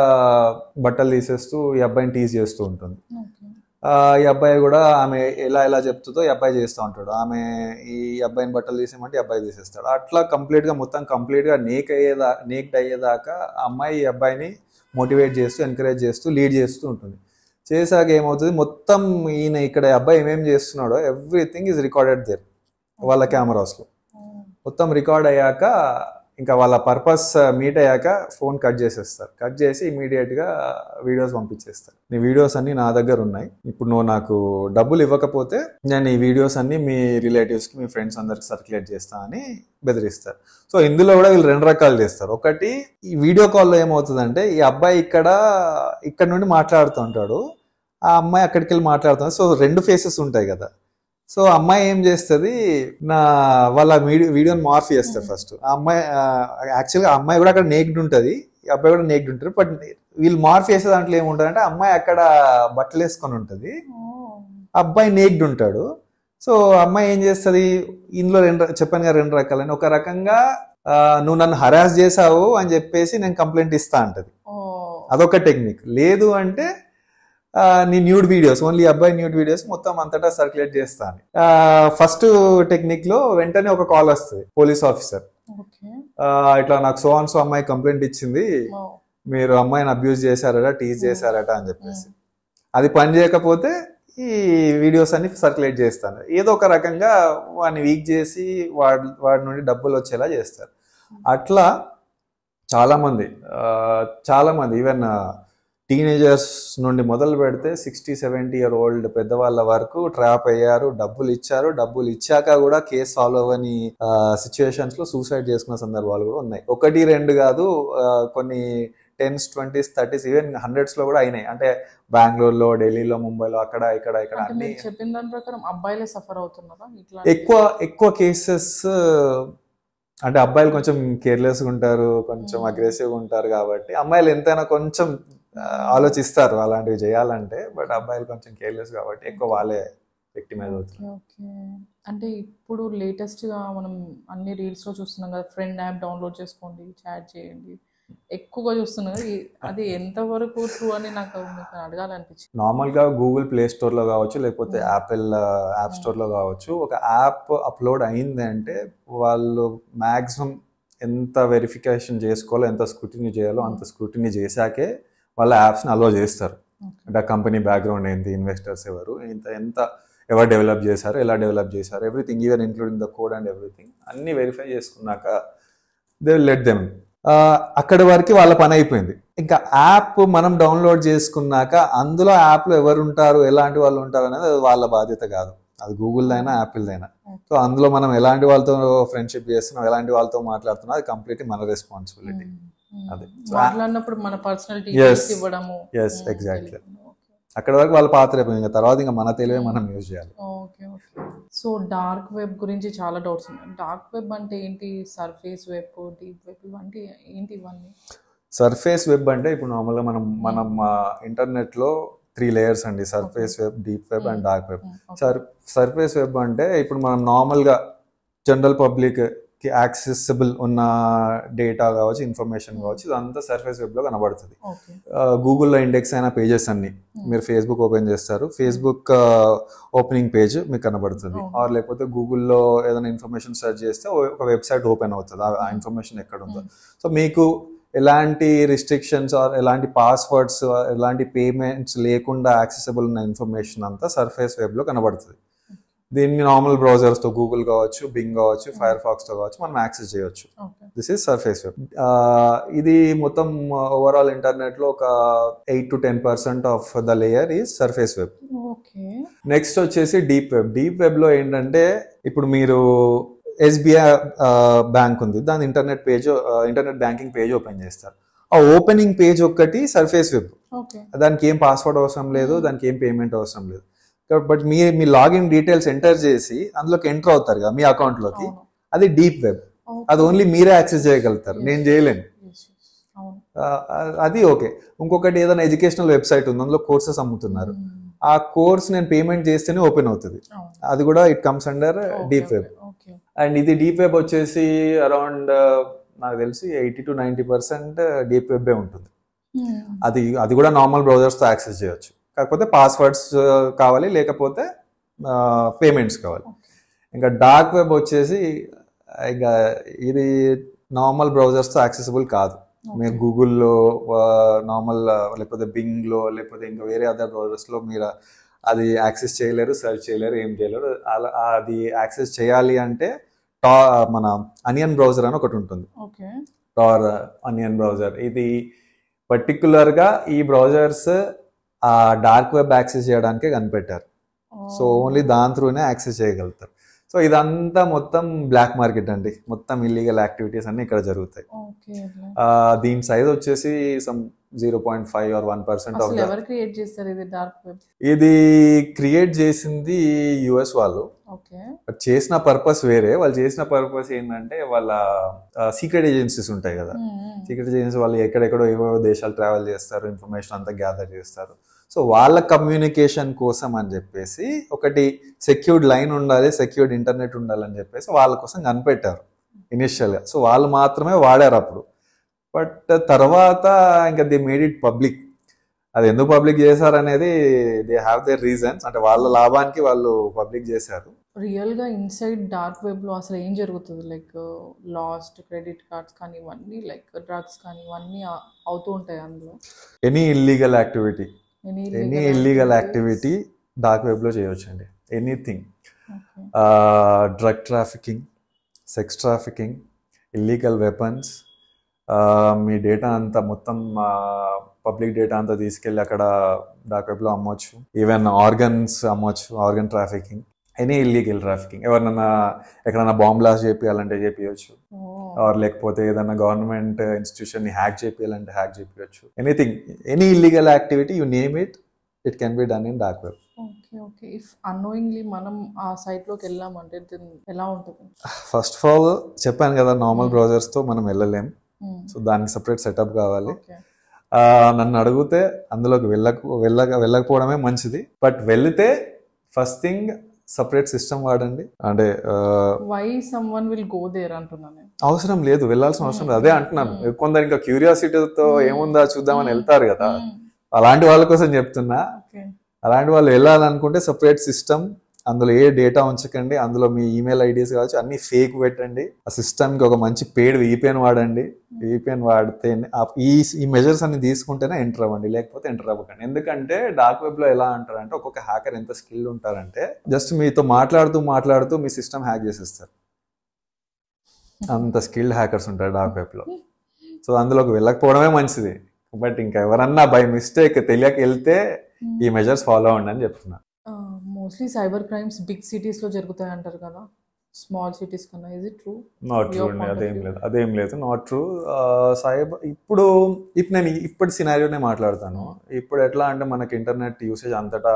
బట్టలు తీసేస్తూ ఈ అబ్బాయిని టీజ్ చేస్తూ ఉంటుంది. ఈ అబ్బాయి కూడా ఆమె ఎలా చెప్తుందో ఈ అబ్బాయి చేస్తూ ఉంటాడు. ఆమె ఈ అబ్బాయిని బట్టలు తీసేయమంటే ఈ అబ్బాయి తీసేస్తాడు. అట్లా కంప్లీట్గా నేక్డ్ అయ్యేదాకా అమ్మాయి ఈ అబ్బాయిని మోటివేట్ చేస్తూ, ఎంకరేజ్ చేస్తూ, లీడ్ చేస్తూ ఉంటుంది. చేశాక ఏమవుతుంది, మొత్తం ఈయన ఇక్కడ అబ్బాయి ఏమేమి చేస్తున్నాడో ఎవ్రీథింగ్ ఈజ్ రికార్డెడ్ దేర్ వాళ్ళ కెమెరాస్లో. మొత్తం రికార్డ్ అయ్యాక ఇంకా వాళ్ళ పర్పస్ మీట్ అయ్యాక ఫోన్ కట్ చేసేస్తారు. కట్ చేసి ఇమీడియట్గా వీడియోస్ పంపించేస్తారు. నీ వీడియోస్ అన్నీ నా దగ్గర ఉన్నాయి, ఇప్పుడు నువ్వు నాకు డబ్బులు ఇవ్వకపోతే నేను ఈ వీడియోస్ అన్నీ మీ రిలేటివ్స్కి మీ ఫ్రెండ్స్ అందరికి సర్క్యులేట్ చేస్తా అని బెదిరిస్తారు. సో ఇందులో కూడా వీళ్ళు 2 రకాలు చేస్తారు. ఒకటి, ఈ వీడియో కాల్లో ఏమవుతుందంటే ఈ అబ్బాయి ఇక్కడ నుండి మాట్లాడుతుంటాడు, ఆ అమ్మాయి అక్కడికి వెళ్ళి మాట్లాడుతుంది. సో 2 ఫేసెస్ ఉంటాయి కదా. సో అమ్మాయి ఏం చేస్తుంది, వాళ్ళ వీడియోని మార్ఫ్ చేస్తారు ఫస్ట్. ఆ అమ్మాయి యాక్చువల్గా అమ్మాయి కూడా అక్కడ నేక్డ్ ఉంటుంది, అబ్బాయి కూడా నేక్డ్ ఉంటారు. బట్ వీళ్ళు మార్ఫ్ చేసే దాంట్లో ఏముంటుంది అంటే అమ్మాయి అక్కడ బట్టలు వేసుకొని ఉంటుంది, అబ్బాయి నేక్డ్ ఉంటాడు. సో అమ్మాయి ఏం చేస్తుంది, ఇందులో చెప్పాను కదా 2 రకాలని. ఒక రకంగా నువ్వు నన్ను హరాస్ చేసావు అని చెప్పేసి నేను కంప్లైంట్ ఇస్తా అంటది, అదొక టెక్నిక్. లేదు అంటే నీ న్యూడ్ వీడియోస్, ఓన్లీ అబ్బాయి న్యూడ్ వీడియోస్ మొత్తం అంతటా సర్క్యులేట్ చేస్తాను. ఫస్ట్ టెక్నిక్ లో వెంటనే ఒక కాల్ వస్తుంది, పోలీస్ ఆఫీసర్ ఇట్లా నాకు సో అండ్ సో అమ్మాయి కంప్లైంట్ ఇచ్చింది, మీరు అమ్మాయిని అబ్యూజ్ చేశారట, టీజ్ చేశారట అని చెప్పేసి. అది పని చేయకపోతే ఈ వీడియోస్ అన్ని సర్క్యులేట్ చేస్తాను. ఏదో ఒక రకంగా వాడిని వీక్ చేసి వాడి నుండి డబ్బులు వచ్చేలా చేస్తారు. అట్లా చాలామంది ఈవెన్ టీనేజర్స్ నుండి మొదలు పెడితే 60-70 year old పెద్దవాళ్ళ వరకు ట్రాప్ అయ్యారు, డబ్బులు ఇచ్చారు. డబ్బులు ఇచ్చాక కూడా కేసు సాల్వ్ అవ్వని సిచ్యువేషన్స్ లో సూసైడ్ చేసుకున్న సందర్భాలు కూడా ఉన్నాయి. 1-2 కాదు, కొన్ని 10s, 20s, 30s, even 100s లో కూడా అయినాయి. అంటే బెంగళూరులో, ఢిల్లీలో, ముంబైలో, అక్కడ ఇక్కడ అన్ని. చెప్పిన దాని ప్రకారం అబ్బాయిలే సఫర్ అవుతున్నారా ఇట్లా? ఎక్కువ కేసెస్ అంటే అబ్బాయిలు కొంచెం కేర్లెస్గా ఉంటారు, కొంచెం అగ్రెసివ్గా ఉంటారు కాబట్టి అమ్మాయిలు ఎంతైనా కొంచెం ఆలోచిస్తారు అలాంటివి చేయాలంటే. బట్ అబ్బాయిలు కొంచెం కేర్లెస్ కాబట్టి ఎక్కువ వాళ్ళే విక్టిమైజ్ అవుతారు. అంటే ఇప్పుడు లేటెస్ట్ గా మనం అన్ని రీల్స్ లో చూస్తున్నాం కదా, ఫ్రెండ్ యాప్ డౌన్లోడ్ చేసుకోండి, చాట్ చేయండి, ఎక్కువగా చూస్తున్నాం కదా. అది ఎంతవరకు ట్రూ అని నాకు అడగాలనిపించింది. నార్మల్గా గూగుల్ ప్లే స్టోర్లో కావచ్చు, లేకపోతే యాపిల్ యాప్ స్టోర్లో కావచ్చు, ఒక యాప్ అప్లోడ్ అయింది అంటే వాళ్ళు మ్యాక్సిమం ఎంత వెరిఫికేషన్ చేసుకోవాలో, ఎంత స్క్రూటినీ చేయాలో అంత స్క్రూటినీ చేశాకే వాళ్ళ యాప్స్ని అలో చేస్తారు. అంటే ఆ కంపెనీ బ్యాక్గ్రౌండ్ ఏంటి, ఇన్వెస్టర్స్ ఎవరు డెవలప్ చేశారు, ఎలా డెవలప్ చేశారు, everything, even including the code and everything అన్ని వెరిఫై చేసుకున్నాక దే విల్ లెట్ దెమ్. అక్కడి వరకు వాళ్ళ పని అయిపోయింది. ఇంకా యాప్ మనం డౌన్లోడ్ చేసుకున్నాక అందులో యాప్లో ఎవరు ఉంటారు, ఎలాంటి వాళ్ళు ఉంటారు అనేది అది వాళ్ళ బాధ్యత కాదు. అది గూగుల్దైనా యాపిల్దైనా. సో అందులో మనం ఎలాంటి వాళ్ళతో ఫ్రెండ్షిప్ చేస్తున్నాం, ఎలాంటి వాళ్ళతో మాట్లాడుతున్నాం, అది కంప్లీట్లీ మన రెస్పాన్సిబిలిటీ. అదే మాట్లాడినప్పుడు మన పర్సనల్ డీటెయిల్స్ ఇవ్వడము. yes exactly. అక్కడ వరకు వాళ్ళ పాత్ర అయిపోయింది, ఇంకా తర్వాత ఇంకా మన తెలివే మనం యూజ్ చేయాలి. సో డార్క్ వెబ్ గురించి చాలా డౌట్స్ ఉన్నాయి. డార్క్ వెబ్ అంటే ఏంటి, సర్ఫేస్ వెబ్, డీప్ వెబ్ ఇవంటి ఏంటి ఇవన్నీ? సర్ఫేస్ వెబ్ అంటే ఇప్పుడు నార్మల్గా మనం ఇంటర్నెట్లో 3 layers అండి, surface web, deep web and dark web. Surface web అంటే ఇప్పుడు మనం నార్మల్గా జనరల్ పబ్లిక్ కి యాక్సెసిబుల్ ఉన్న డేటా కావచ్చు, ఇన్ఫర్మేషన్ కావచ్చు, ఇదంతా సర్ఫేస్ వెబ్ లో కనబడుతుంది. గూగుల్లో ఇండెక్స్ అయిన పేజెస్ అన్ని, మీరు ఫేస్బుక్ ఓపెన్ చేస్తారు, ఫేస్బుక్ ఓపెనింగ్ పేజ్ మీకు కనబడుతుంది. ఆర్ లేకపోతే గూగుల్లో ఏదైనా ఇన్ఫర్మేషన్ సెర్చ్ చేస్తే ఒక వెబ్సైట్ ఓపెన్ అవుతుంది, ఆ ఇన్ఫర్మేషన్ ఎక్కడ ఉందో. సో మీకు ఎలాంటి రిస్ట్రిక్షన్స్ ఆర్ ఎలాంటి పాస్వర్డ్స్, ఎలాంటి పేమెంట్స్ లేకుండా యాక్సెసిబుల్ ఉన్న ఇన్ఫర్మేషన్ అంతా సర్ఫేస్ వెబ్ లో కనబడుతుంది. దీన్ని నార్మల్ బ్రౌజర్స్తో, గూగుల్ కావచ్చు, బింగ్ కావచ్చు, ఫైర్ ఫాక్స్తో కావచ్చు మనం యాక్సెస్ చేయొచ్చు. This is surface web. ఇది మొత్తం ఓవరాల్ ఇంటర్నెట్లో ఒక 8-10% of the layer is surface web. Next వచ్చేసి డీప్ వెబ్. డీప్ వెబ్ లో ఏంటంటే ఇప్పుడు మీరు SBI బ్యాంక్ ఉంది, దాని ఇంటర్నెట్ బ్యాంకింగ్ పేజ్ ఓపెన్ చేస్తారు. ఆ ఓపెనింగ్ పేజ్ ఒక్కటి సర్ఫేస్ వెబ్. దానికి ఏం పాస్వర్డ్ అవసరం లేదు, దానికి ఏం పేమెంట్ అవసరం లేదు. But me login details enter చేసి అందులోకి ఎంటర్ అవుతారు కదా మీ అకౌంట్లోకి, అది డీప్ వెబ్. అది ఓన్లీ మీరే యాక్సెస్ చేయగలుగుతారు, నేను చేయలేను. అది ఓకే. ఇంకొకటి ఏదైనా ఎడ్యుకేషనల్ వెబ్సైట్ ఉంది, అందులో కోర్సెస్ అమ్ముతున్నారు, ఆ కోర్స్ నేను పేమెంట్ చేస్తేనే ఓపెన్ అవుతుంది, అది కూడా it comes under deep web. And ఇది డీప్ వెబ్ వచ్చేసి అరౌండ్ నాకు తెలిసి 80-90% డీప్ వెబ్ ఉంటుంది. అది కూడా నార్మల్ బ్రౌజర్స్తో యాక్సెస్ చేయొచ్చు, కాకపోతే పాస్వర్డ్స్ కావాలి, లేకపోతే పేమెంట్స్ కావాలి. ఇంకా డార్క్ వెబ్ వచ్చేసి ఇంకా ఇది నార్మల్ బ్రౌజర్స్తో యాక్సెసిబుల్ కాదు. మీరు గూగుల్లో నార్మల్ లేకపోతే బింగ్లో లేకపోతే ఇంకా వేరే అదర్ బ్రౌజర్స్లో మీరు అది యాక్సెస్ చేయలేరు, సెర్చ్ చేయలేరు, ఏం చేయలేరు. అది యాక్సెస్ చేయాలి అంటే మన అనియన్ బ్రౌజర్ అని ఒకటి ఉంటుంది, ఓకే. Torr onion browser. ఇది పర్టికులర్గా ఈ బ్రౌజర్స్ ఆ డార్క్ వెబ్ యాక్సెస్ చేయడానికే కనిపెట్టారు. సో ఓన్లీ దాని త్రూనే యాక్సెస్ చేయగలుగుతారు. సో ఇదంతా మొత్తం బ్లాక్ మార్కెట్ అండి, మొత్తం ఇల్లీగల్ యాక్టివిటీస్ అన్ని ఇక్కడ జరుగుతాయి. దీని సైజ్ వచ్చేసి సమ్ 0.5 or 1% ఆఫ్ ఎవరు క్రియేట్ చేస్తారు ఇది డార్క్ వెబ్? ఇది క్రియేట్ చేసింది యుఎస్ వాళ్ళు. చేసిన పర్పస్ వేరే. వాళ్ళు చేసిన పర్పస్ ఏంటంటే వాళ్ళ సీక్రెట్ ఏజెన్సీస్ ఉంటాయి కదా, సీక్రెట్ ఏజెన్సీ వాళ్ళు ఎక్కడెక్కడో ఏవో దేశాలు ట్రావెల్ చేస్తారు, ఇన్ఫర్మేషన్ అంతా గ్యాదర్ చేస్తారు. సో వాళ్ళ కమ్యూనికేషన్ కోసం అని చెప్పేసి ఒకటి సెక్యూర్డ్ లైన్ ఉండాలి, సెక్యూర్డ్ ఇంటర్నెట్ ఉండాలని చెప్పేసి వాళ్ళ కోసం కనిపెట్టారు ఇనిషియల్గా. సో వాళ్ళు మాత్రమే వాడారు అప్పుడు. బట్ తర్వాత ఇంకా దే మేడ్ ఇట్ పబ్లిక్. అది ఎందుకు పబ్లిక్ చేశారు అనేది దే హ్యావ్ దేర్ రీజన్స్, అంటే వాళ్ళ లాభానికి వాళ్ళు పబ్లిక్ చేశారు. రియల్ గా ఇన్సైడ్ డార్క్ వెబ్ లో అసలు ఏం జరుగుతుంది? లైక్ లాస్ట్ క్రెడిట్ కార్డ్స్ కానీ ఇవన్నీ, లైక్ డ్రగ్స్ కానీ ఇవన్నీ అవుతూ ఉంటాయి అందులో. Any illegal activity dark web లో చేయవచ్చు అండి. Anything, drug trafficking, sex trafficking, illegal weapons, మీ డేటా అంతా మొత్తం పబ్లిక్ డేటా అంతా తీసుకెళ్ళి అక్కడ డార్క్ వెబ్ లో అమ్మొచ్చు. ఈవెన్ ఆర్గన్స్ అమ్మొచ్చు, organ trafficking, any illegal trafficking. ఎవరినైనా ఎక్కడైనా బాంబ్ బ్లాస్ట్ చేపియాలంటే చేపియచ్చు, ఆర్ లేకపోతే ఏదైనా గవర్నమెంట్ ఇన్స్టిట్యూషన్ ని హ్యాక్ చేపియాలంటే హ్యాక్ చేపియచ్చు. Anything, any illegal activity you name it, it can be done in dark web. Okay. If unknowingly మనం ఆ సైట్ లోకి వెళ్ళామంటే ఎలా ఉంటుంది? ఫస్ట్ ఆఫ్ ఆల్ చెప్పాను కదా, నార్మల్ బ్రౌజర్స్ తో మనం వెళ్ళలేం. సో దానికి సపరేట్ సెటప్ కావాలి. నన్ను అడిగితే అందులోకి వెళ్ళకపోవడమే మంచిది. బట్ వెళితే ఫస్ట్ థింగ్ సపరేట్ సిస్టమ్ వాడండి. అంటే why someone will go there అంటున్నాను. అవసరం లేదు, వెళ్ళాల్సిన అవసరం లేదు. అదే అంటున్నాను. కొందరు ఇంకా క్యూరియాసిటీతో ఏముందా చూద్దామని వెళ్తారు కదా, అలాంటి వాళ్ళ కోసం చెప్తున్నా. అలాంటి వాళ్ళు వెళ్ళాలనుకుంటే సపరేట్ సిస్టమ్, అందులో ఏ డేటా ఉంచకండి, అందులో మీ ఈమెయిల్ ఐడీస్ కావచ్చు అన్ని ఫేక్ పెట్టండి. ఆ సిస్టమ్కి ఒక మంచి పెయిడ్ VPN వాడండి. VPN వాడితే ఈ మెజర్స్ అన్ని తీసుకుంటేనే ఎంటర్ అవ్వండి, లేకపోతే ఎంటర్ అవ్వకండి. ఎందుకంటే డార్క్ వెబ్ లో ఎలా అంటారంటే ఒక్కొక్క హ్యాకర్ ఎంత స్కిల్ ఉంటారంటే జస్ట్ మీతో మాట్లాడుతూ మీ సిస్టమ్ హ్యాక్ చేసేస్తారు. అంత స్కిల్డ్ హ్యాకర్స్ ఉంటారు డార్క్ వెబ్ లో. సో అందులోకి వెళ్ళకపోవడమే మంచిది. బట్ ఇంకా ఎవరన్నా బై మిస్టేక్ తెలియక వెళ్తే ఈ మెజర్స్ ఫాలో అవ్వండి అని చెప్తున్నా. Mostly cyber crimes big cities లో జరుగుతాయి అంటారు కదా, స్మాల్ సిటీస్ కన్నా. Is it true? Not true అండి, అదేం లేదు, నాట్ ట్రూ. సైబర్ నేను ఇప్పటి సినారియోనే మాట్లాడతాను. ఇప్పుడు ఎట్లా అంటే మనకి ఇంటర్నెట్ యూసేజ్ అంతటా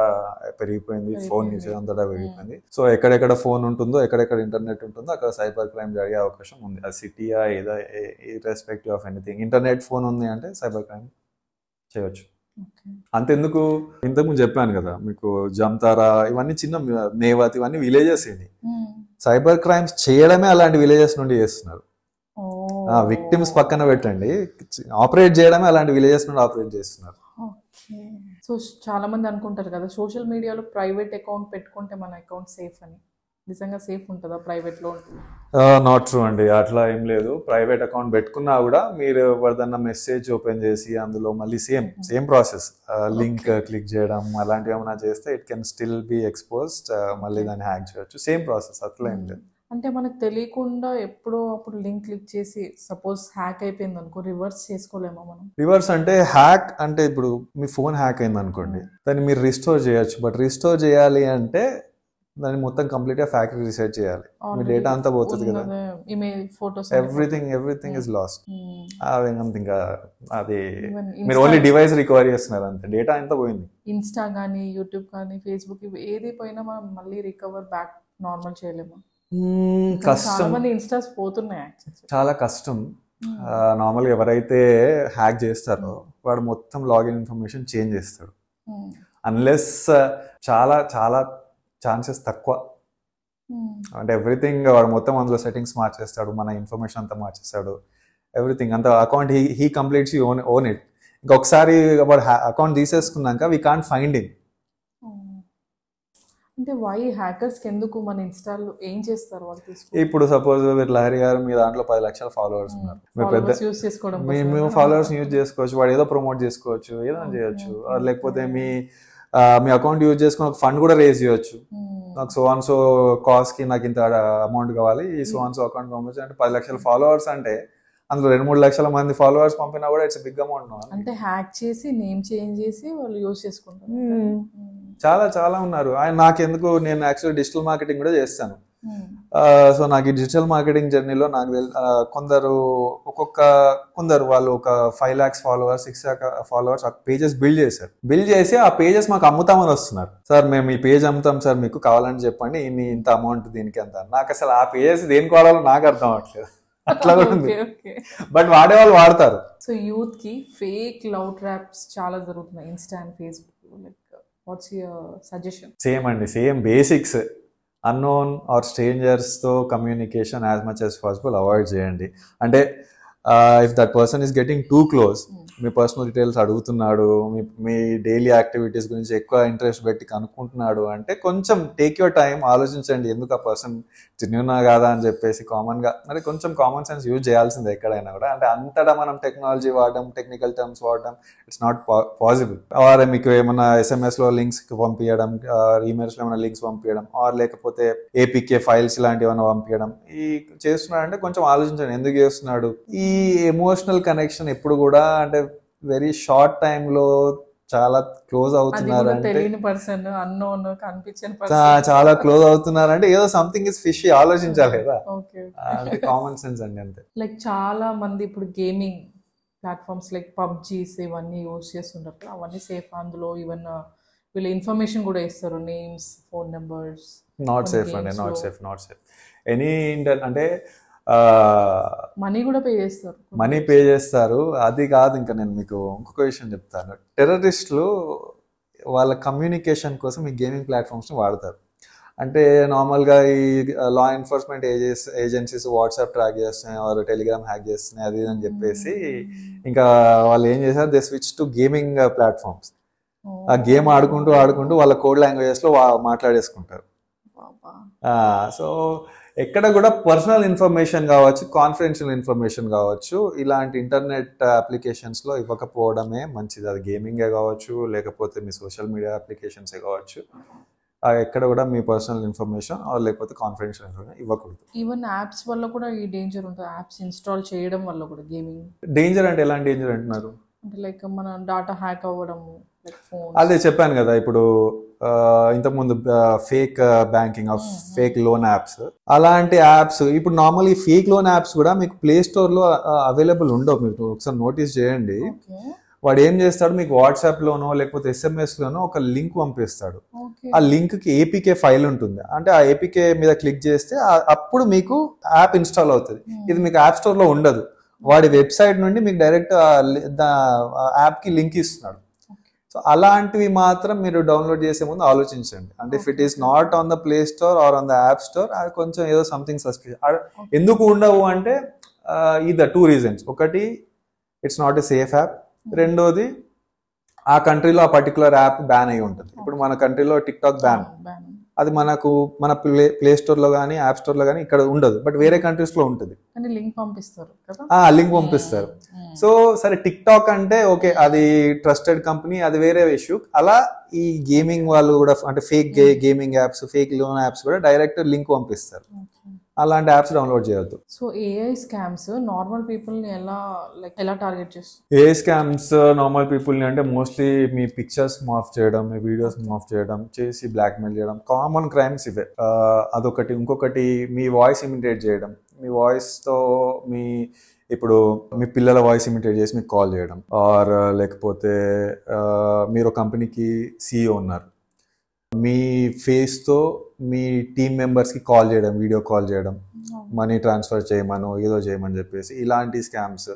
పెరిగిపోయింది, ఫోన్ యూసేజ్ అంతటా పెరిగిపోయింది. సో ఎక్కడెక్కడ ఫోన్ ఉంటుందో, ఎక్కడెక్కడ ఇంటర్నెట్ ఉంటుందో అక్కడ సైబర్ క్రైమ్ జరిగే అవకాశం ఉంది. అది సిటీయా ఏదో irrespective of anything, internet phone ఉంది అంటే సైబర్ క్రైమ్ చేయవచ్చు. అంతెందుకు, ఇంతకుముందు చెప్పాను కదా మీకు, జమ్తారా ఇవన్నీ చిన్న, మేవాతి ఇవన్నీ విలేజెస్. ఇది సైబర్ క్రైమ్స్ చేయడమే అలాంటి విలేజెస్ నుండి చేస్తున్నారు. విక్టిమ్స్ పక్కన పెట్టండి, ఆపరేట్ చేయడమే అలాంటి విలేజెస్ నుండి ఆపరేట్ చేస్తున్నారు. సో చాలా మంది అనుకుంటారు కదా సోషల్ మీడియాలో ప్రైవేట్ అకౌంట్ పెట్టుకుంటే మన అకౌంట్ సేఫ్ అని. నిజంగా సేఫ్ ఉంటుందా ప్రైవేట్ లో? నాట్ ట్రూ అండి, అట్లా ఏం లేదు. ప్రైవేట్ అకౌంట్ పెట్టుకున్నా కూడా మీరు ఎవరిదన్నా మెసేజ్ ఓపెన్ చేసి అందులో మళ్ళీ సేమ్ ప్రాసెస్ లింక్ క్లిక్ చేయడం అలాంటివి ఏమైనా చేస్తే it can still be exposed, మళ్ళీ దాన్ని హ్యాక్ చేయొచ్చు. సేమ్ ప్రాసెస్, అట్లా ఏం లేదు. అంటే మనకు తెలియకుండా ఎప్పుడో అప్పుడు లింక్ క్లిక్ చేసి సపోజ్ హ్యాక్ అయిపోయింది అనుకో, రివర్స్ చేసుకోలేమా మనం? రివర్స్ అంటే హ్యాక్ అంటే ఇప్పుడు మీ ఫోన్ హ్యాక్ అయింది అనుకోండి, దాన్ని మీరు రిస్టోర్ చేయొచ్చు. బట్ రిస్టోర్ చేయాలి అంటే దాన్ని మొత్తం కంప్లీట్ గా ఫ్యాక్టరీ రీసెట్ చేయాలి. మీ డేటా అంతా పోతుంది కదా, ఎవ్రీథింగ్ ఇస్ లాస్ట్. ఇంకా అది మీరు ఓన్లీ డివైస్ రికవరీ చేస్తున్నారు అంతే, డేటా అంతా పోయింది. ఇన్స్టా కానీ యూట్యూబ్ కానీ ఫేస్బుక్ ఏది పోయినా మనం మళ్ళీ రికవర్ బ్యాక్ నార్మల్ చేయలేము. కష్టం, ఇన్స్టాస్ పోతున్నాయి, చాలా కష్టం. నార్మల్గా ఎవరైతే హ్యాక్ చేస్తారో వాడు మొత్తం లాగిన్ ఇన్ఫర్మేషన్ చేంజ్ చేస్తాడు. అన్లెస్ చాలా చాలా ఛాన్సెస్ తక్కువ. అంటే ఎవ్రీథింగ్ వాడు మొత్తం అందులో సెట్టింగ్స్ మార్చేస్తాడు, మన ఇన్ఫర్మేషన్ అంతా మార్చేస్తాడు, ఎవ్రీథింగ్ అంతా. Account he completes own it. ఇంకొకసారి వాడు అకౌంట్ తీసేసుకున్నాక వీ కాంట్ ఫైండ్ హిమ్. అంటే వై హ్యాకర్స్ ఎందుకు మన ఇన్స్టాలో ఏం చేస్తారు వాళ్ళు? ఇప్పుడు సపోజ్ లహరి గారు మీ దాంట్లో 10 లక్షల ఫాలోవర్స్ ఉన్నారు, మేము ఫాలోవర్స్ యూజ్ చేసుకోవచ్చు, వాడు ఏదో ప్రమోట్ చేసుకోవచ్చు, ఏదో చేయొచ్చు. లేకపోతే మీ మీ అకౌంట్ యూజ్ చేసుకుని ఒక ఫండ్ కూడా రేజ్ చేయొచ్చు. నాకు సో అండ్ సో కాస్ట్ కి నాకు ఇంత అమౌంట్ కావాలి, ఈ సో అండ్ సో అకౌంట్ పంపించి అంటే 10 లక్షల ఫాలోవర్స్ అంటే అందులో 2-3 లక్షల మంది ఫాలోవర్స్ పంపినా కూడా ఇట్స్ బిగ్ అమౌంట్. అంటే హ్యాక్ చేసి నేమ్ చేంజ్ చేసి వాళ్ళు యూజ్ చేసుకుంటారు. చాలా చాలా ఉన్నారు. నాకెందుకు, నేను యాక్చువల్లీ డిజిటల్ మార్కెటింగ్ కూడా చేస్తాను. సో నాకు ఈ డిజిటల్ మార్కెటింగ్ జర్నీలో నాకు కొందరు వాళ్ళు ఒక 5 lakhs followers 6 lakh followers pages build చేసి ఆ పేజెస్ మాకు అమ్ముతామని వస్తున్నారు. సార్ మేము ఈ పేజ్ అమ్ముతాం సార్, మీకు కావాలని చెప్పండి, ఇంత అమౌంట్ దీనికి ఎంత. నాకు అసలు ఆ పేజెస్ దేనికి వాడాలో నాకు అర్థం అవ్వట్లేదు. అట్లా కూడా ఉంది, బట్ వాడేవాళ్ళు వాడతారు. సో యూత్ కి ఫేక్ లవ్ ట్రాప్స్ చాలా జరుగుతున్నాయి Insta and Facebook. Like what's your suggestion? Same అండి, సేమ్ బేసిక్స్. అన్నోన్ ఆర్ స్ట్రేంజర్స్తో communication as much as possible avoid చేయండి. అంటే if that person is getting too close, మీ పర్సనల్ డీటెయిల్స్ అడుగుతున్నాడు, మీ డైలీ యాక్టివిటీస్ గురించి ఎక్కువ ఇంట్రెస్ట్ పెట్టి కనుక్కుంటున్నాడు అంటే కొంచెం టేక్ యువర్ టైం, ఆలోచించండి ఎందుకు ఆ పర్సన్ జెన్యూనా కాదా అని చెప్పేసి. కామన్గా మరి కొంచెం కామన్ సెన్స్ యూజ్ చేయాల్సిందే ఎక్కడైనా కూడా. అంటే అంతటా మనం టెక్నాలజీ వాడడం, టెక్నికల్ టర్మ్స్ వాడడం ఇట్స్ నాట్ పాసిబుల్. ఆర్ మీకు ఏమైనా ఎస్ఎంఎస్లో లింక్స్ పంపించడం, ఈమెయిల్స్లో ఏమైనా లింక్స్ పంపించడం, ఆర్ లేకపోతే ఏపీకే ఫైల్స్ ఇలాంటివి ఏమైనా పంపించడం, ఈ చేస్తున్నాడంటే కొంచెం ఆలోచించండి ఎందుకు చేస్తున్నాడు. ఈ ఎమోషనల్ కనెక్షన్ ఎప్పుడు కూడా అంటే వెరీ షార్ట్ టైమ్ లో చాలా క్లోజ్ అవుతున్నారంటే, చాలా క్లోజ్ అవుతున్నారంటే ఏదో సంథింగ్ ఇస్ ఫిషీ, ఆలోచించాలి కదా. అంటే కామన్ సెన్స్ అండి అంతే. లైక్ చాలా మంది ఇప్పుడు గేమింగ్ ప్లాట్ఫామ్స్ లైక్ పబ్జీస్ ఇవన్నీ యూజ్ చేస్తుంటారు, అవన్నీ సేఫ్? అందులో ఈవెన్ వీళ్ళు ఇన్ఫర్మేషన్ కూడా ఇస్తారు, names, phone numbers. Not safe అండి, నాట్ సేఫ్. ఎనీ అంటే మనీ కూడా పే చేస్తారు. అది కాదు, ఇంకా నేను మీకు ఇంకొక విషయం చెప్తాను. టెర్రరిస్టులు వాళ్ళ కమ్యూనికేషన్ కోసం ఈ గేమింగ్ ప్లాట్ఫామ్స్ని వాడతారు. అంటే నార్మల్గా ఈ లా ఎన్ఫోర్స్మెంట్ ఏజెన్సీస్ వాట్సాప్ ట్రాక్ చేస్తున్నాయి, ఆర్ టెలిగ్రామ్ హ్యాక్ చేస్తున్నాయి, అది అని చెప్పేసి ఇంకా వాళ్ళు ఏం చేశారు, they switch to gaming platforms. ఆ గేమ్ ఆడుకుంటూ వాళ్ళ కోడ్ లాంగ్వేజెస్లో మాట్లాడేసుకుంటారు. సో ఎక్కడ కూడా పర్సనల్ ఇన్ఫర్మేషన్ కావచ్చు, కాన్ఫిడెన్షియల్ ఇన్ఫర్మేషన్ కావచ్చు, ఇలాంటి ఇంటర్నెట్ అప్లికేషన్స్లో ఇవ్వకపోవడమే మంచిది. అది గేమింగే కావచ్చు, లేకపోతే మీ సోషల్ మీడియా అప్లికేషన్సే కావచ్చు, ఎక్కడ కూడా మీ పర్సనల్ ఇన్ఫర్మేషన్ లేకపోతే కాన్ఫిడెన్షియల్ ఇన్ఫర్మేషన్ ఇవ్వకూడదు. ఈవెన్ యాప్స్ వల్ల కూడా ఈ డేంజర్ ఉంటుంది, యాప్స్ ఇన్స్టాల్ చేయడం వల్ల కూడా గేమింగ్. డేంజర్ అంటే ఎలాంటి డేంజర్ అంటున్నారు? అంటే లైక్ మన డాటా హ్యాక్ అవ్వడము. అదే చెప్పాను కదా, ఇప్పుడు ఇంతకుముందు fake banking, fake loan apps, అలాంటి యాప్స్ ఇప్పుడు నార్మల్ ఈ ఫేక్ లోన్ యాప్స్ కూడా మీకు ప్లే స్టోర్ లో అవైలబుల్ ఉండవు. మీరు ఒకసారి నోటీస్ చేయండి. వాడు ఏం చేస్తాడు, మీకు వాట్సాప్ లోనో లేకపోతే SMS లోనో ఒక లింక్ పంపిస్తాడు. ఆ లింక్ కి ఏపీకే ఫైల్ ఉంటుంది. అంటే ఆ ఏపీకే మీద క్లిక్ చేస్తే అప్పుడు మీకు యాప్ ఇన్స్టాల్ అవుతుంది. ఇది మీకు యాప్ స్టోర్ లో ఉండదు. వాడి వెబ్సైట్ నుండి మీకు డైరెక్ట్ యాప్ కి లింక్ ఇస్తున్నాడు. సో అలాంటివి మాత్రం మీరు డౌన్లోడ్ చేసే ముందు ఆలోచించండి. అంటే if it is not on the play store or on the app store, అది కొంచెం ఏదో సంథింగ్ సస్పిషియస్. ఎందుకు ఉండవు అంటే ఇది 2 reasons. ఒకటి, it's not a safe app. రెండోది, ఆ కంట్రీలో ఆ పర్టికులర్ యాప్ బ్యాన్ అయి ఉంటుంది. ఇప్పుడు మన కంట్రీలో టిక్టాక్ బ్యాన్, అది మన ప్లే స్టోర్ లో కానీ యాప్ స్టోర్ లో కానీ ఇక్కడ ఉండదు, బట్ వేరే కంట్రీస్ లో ఉంటుంది. లింక్ పంపిస్తారు. సో సరే, టిక్ టాక్ అంటే ఓకే, అది ట్రస్టెడ్ కంపెనీ, అది వేరే ఇష్యూ. అలా ఈ గేమింగ్ వాళ్ళు కూడా, అంటే fake gaming apps, fake loan apps కూడా డైరెక్ట్ లింక్ పంపిస్తారు. అలాంటి యాప్స్ డౌన్లోడ్ చేయొద్దు. So AI scams normal people ని ఎలా టార్గెట్ చేస్తారు? ఏఐ స్కామ్స్ నార్మల్ పీపుల్ ని అంటే మోస్ట్లీ మీ పిక్చర్స్ మాఫ్ చేయడం, మీ వీడియోస్ మాఫ్ చేయడం, చేసి బ్లాక్మెయిల్ చేయడం, కామన్ క్రైమ్స్ ఇవే. అదొకటి. ఇంకొకటి, మీ వాయిస్ ఇమిటేట్ చేయడం. మీ వాయిస్ తో ఇప్పుడు మీ పిల్లల వాయిస్ ఇమిటేట్ చేసి మీకు కాల్ చేయడం, ఆర్ లేకపోతే మీరు కంపెనీకి CEO ఉన్నారు, మీ ఫేస్తో మీ టీమ్ మెంబర్స్కి కాల్ చేయడం, వీడియో కాల్ చేయడం, మనీ ట్రాన్స్ఫర్ చేయమను, ఏదో చేయమని చెప్పేసి, ఇలాంటి స్కామ్స్.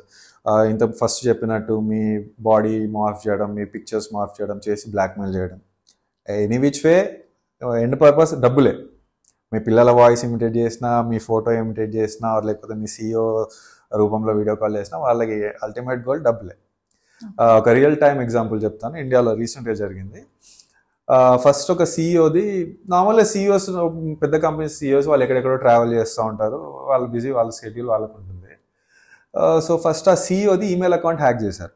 ఇంత ఫస్ట్ చెప్పినట్టు మీ బాడీ మార్ఫ్ చేయడం, మీ పిక్చర్స్ మార్ఫ్ చేయడం, చేసి బ్లాక్మెయిల్ చేయడం. Any which way end purpose డబ్బులే. మీ పిల్లల వాయిస్ ఇమిటేట్ చేసినా, మీ ఫోటో ఇమిటేట్ చేసినా, లేకపోతే మీ CEO రూపంలో వీడియో కాల్ చేసినా, వాళ్ళకి అల్టిమేట్ గోల్ డబ్బులే. ఒక రియల్ టైమ్ ఎగ్జాంపుల్ చెప్తాను, ఇండియాలో రీసెంట్గా జరిగింది. ఫస్ట్ ఒక CEOది, నార్మల్గా CEOs, పెద్ద కంపెనీ CEOs వాళ్ళు ఎక్కడెక్కడో ట్రావెల్ చేస్తూ ఉంటారు, వాళ్ళు బిజీ, వాళ్ళ షెడ్యూల్ వాళ్ళకు ఉంటుంది. సో ఫస్ట్ ఆ CEOది ఈమెయిల్ అకౌంట్ హ్యాక్ చేశారు.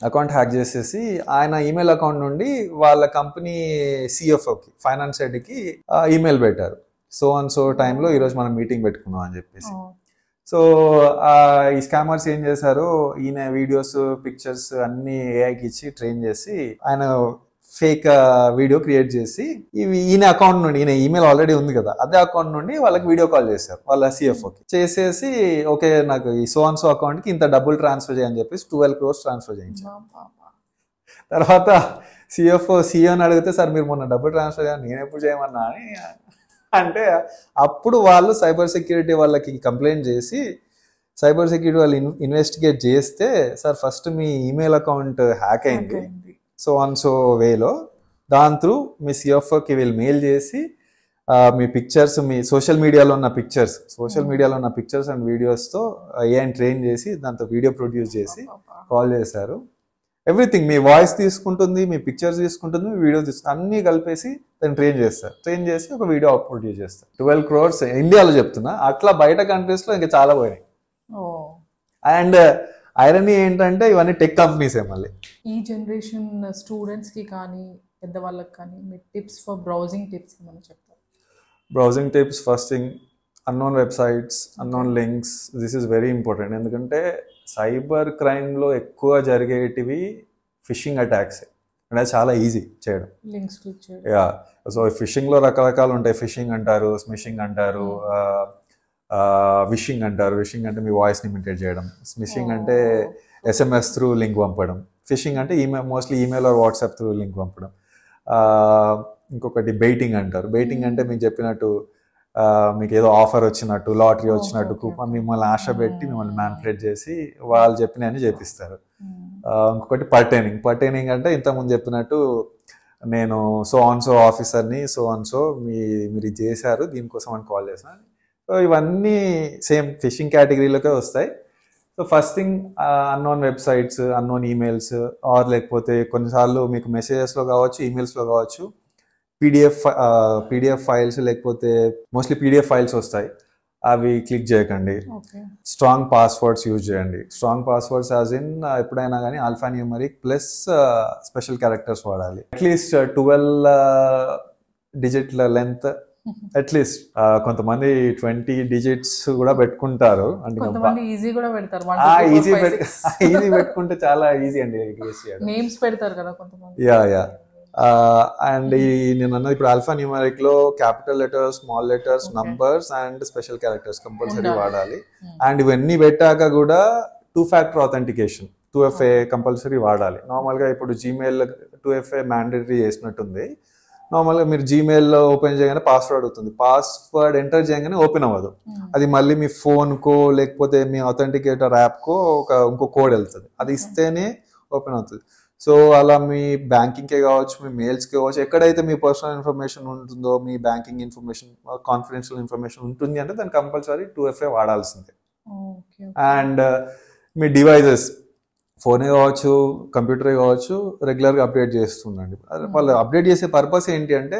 అకౌంట్ హ్యాక్ చేసేసి ఆయన ఈమెయిల్ అకౌంట్ నుండి వాళ్ళ కంపెనీ సిఎఫ్ఓకి ఫైనాన్స్ హెడ్కి ఈమెయిల్ పెట్టారు. సో అండ్ సో టైంలో ఈరోజు మనం మీటింగ్ పెట్టుకున్నాం అని చెప్పేసి. సో ఈ స్కామర్స్ ఏం చేశారు, ఈయన వీడియోస్ పిక్చర్స్ అన్ని ఏఐకి ఇచ్చి ట్రైన్ చేసి ఆయన ఫేక్ వీడియో క్రియేట్ చేసి ఈయన అకౌంట్ నుండి, ఈయన ఈమెయిల్ ఆల్రెడీ ఉంది కదా, అదే అకౌంట్ నుండి వాళ్ళకి వీడియో కాల్ చేశారు వాళ్ళ సిఎఫ్ఓకి. చేసేసి ఓకే నాకు ఈ సో అండ్ సో అకౌంట్కి ఇంత డబ్బులు ట్రాన్స్ఫర్ చేయని చెప్పేసి 12 crores ట్రాన్స్ఫర్ చేయించారు. తర్వాత సిఓని అడిగితే సార్ మీరు మొన్న డబ్బులు ట్రాన్స్ఫర్ చేయాలి నేను ఎప్పుడు చేయమన్నా అని అంటే, అప్పుడు వాళ్ళు సైబర్ సెక్యూరిటీ వాళ్ళకి కంప్లైంట్ చేసి సైబర్ సెక్యూరిటీ వాళ్ళు ఇన్వెస్టిగేట్ చేస్తే సార్ ఫస్ట్ మీ ఈమెయిల్ అకౌంట్ హ్యాక్ అయింది సో అండ్ సో వేలో, దాని త్రూ మీ సిఎఫ్ఓకి వీళ్ళు మెయిల్ చేసి మీ పిక్చర్స్, మీ సోషల్ మీడియాలో ఉన్న పిక్చర్స్ అండ్ వీడియోస్తో ఏఐని ట్రైన్ చేసి దాంతో వీడియో ప్రొడ్యూస్ చేసి కాల్ చేశారు. ఎవ్రీథింగ్, మీ వాయిస్ తీసుకుంటుంది, మీ పిక్చర్స్ తీసుకుంటుంది, మీ వీడియో తీసుకుంటుంది, అన్నీ కలిపేసి దాన్ని ట్రైన్ చేసి ఒక వీడియో ప్రొడ్యూస్ చేస్తారు. 12 crores ఇండియాలో చెప్తున్నా, అట్లా బయట కంట్రీస్లో ఇంకా చాలా పోయినాయి. అండ్ ఐరనీ ఏంటంటే ఇవన్నీ టెక్ కంపెనీసే. మళ్ళీ ఈ జనరేషన్ స్టూడెంట్స్కి కానీ పెద్దవాళ్ళకి కానీ మీ టిప్స్ ఫర్ బ్రౌజింగ్ టిప్స్ ఏమైనా చెప్తారు? Browsing tips, first thing unknown websites, unknown links, this is very important. ఎందుకంటే సైబర్ క్రైమ్లో ఎక్కువ జరిగేటివి ఫిషింగ్ అటాక్స్, అంటే చాలా ఈజీ చేయడం, లింక్స్ క్లిక్ చేయడం. యా, సో ఫిషింగ్లో రకరకాలు ఉంటాయి. ఫిషింగ్ అంటారు, స్మిషింగ్ అంటారు, విషింగ్ అంటారు. విషింగ్ అంటే మీ వాయిస్ని ఇమిటేట్ చేయడం. స్మిషింగ్ అంటే SMS త్రూ లింక్ పంపడం. ఫిషింగ్ అంటే mostly email are WhatsApp through link పంపడం. ఇంకొకటి బెయిటింగ్ అంటారు. బెయిటింగ్ అంటే మీకు చెప్పినట్టు మీకు ఏదో ఆఫర్ వచ్చినట్టు, లాటరీ వచ్చినట్టు మిమ్మల్ని ఆశ పెట్టి మిమ్మల్ని మ్యానిపులేట్ చేసి వాళ్ళు చెప్పినవన్నీ చేపిస్తారు. ఇంకొకటి పర్టైనింగ్ అంటే ఇంతకుముందు చెప్పినట్టు నేను సో ఆన్ సో ఆఫీసర్ని, సో ఆన్ సో మీరు ఇది చేశారు దీనికోసం అని కాల్ చేశాను. సో ఇవన్నీ సేమ్ ఫిషింగ్ కేటగిరీలోకే వస్తాయి. So first thing unknown websites, unknown emails, or లేకపోతే కొన్నిసార్లు మీకు మెసేజెస్లో కావచ్చు, ఈమెయిల్స్లో కావచ్చు పీడిఎఫ్ ఫైల్స్, లేకపోతే మోస్ట్లీ పీడిఎఫ్ ఫైల్స్ వస్తాయి, అవి క్లిక్ చేయకండి. స్ట్రాంగ్ పాస్వర్డ్స్ యూజ్ చేయండి. స్ట్రాంగ్ పాస్వర్డ్స్ యాజ్ ఇన్ ఎప్పుడైనా కానీ alphanumeric plus special characters వాడాలి. అట్లీస్ట్ 12 digit లెంత్, అట్లీస్ట్ కొంతమంది 20 digits కూడా పెట్టుకుంటారు. అంటే ఈజీ పెట్టుకుంటే చాలా ఈజీ అండి. నేమ్స్ పెడతారు కదా కొంతమంది. యా అండ్ నేను అన్నది ఇప్పుడు ఆల్ఫా న్యూమరిక్ లో capital letters, small letters, numbers and special characters compulsory వాడాలి. అండ్ ఇవన్నీ పెట్టాక కూడా 2-factor authentication 2FA కంపల్సరీ వాడాలి. నార్మల్గా ఇప్పుడు జీమెయిల్ 2FA మ్యాండేటరీ చేసినట్టుంది. నార్మల్గా మీరు జీమెయిల్లో ఓపెన్ చేయగానే పాస్వర్డ్ అవుతుంది, పాస్వర్డ్ ఎంటర్ చేయగానే ఓపెన్ అవ్వదు. అది మళ్ళీ మీ ఫోన్కో లేకపోతే మీ అథెంటికేటర్ యాప్కో ఇంకో కోడ్ వెళ్తుంది, అది ఇస్తేనే ఓపెన్ అవుతుంది. సో అలా మీ బ్యాంకింగ్కే కావచ్చు, మీ మెయిల్స్కి కావచ్చు, ఎక్కడైతే మీ పర్సనల్ ఇన్ఫర్మేషన్ ఉంటుందో, మీ బ్యాంకింగ్ ఇన్ఫర్మేషన్, కాన్ఫిడెన్షియల్ ఇన్ఫర్మేషన్ ఉంటుంది అంటే దాన్ని కంపల్సరీ 2FA వాడాల్సిందే. అండ్ మీ డివైజెస్, ఫోనే కావచ్చు, కంప్యూటరే కావచ్చు, రెగ్యులర్గా అప్డేట్ చేస్తుండండి. వాళ్ళు అప్డేట్ చేసే పర్పస్ ఏంటి అంటే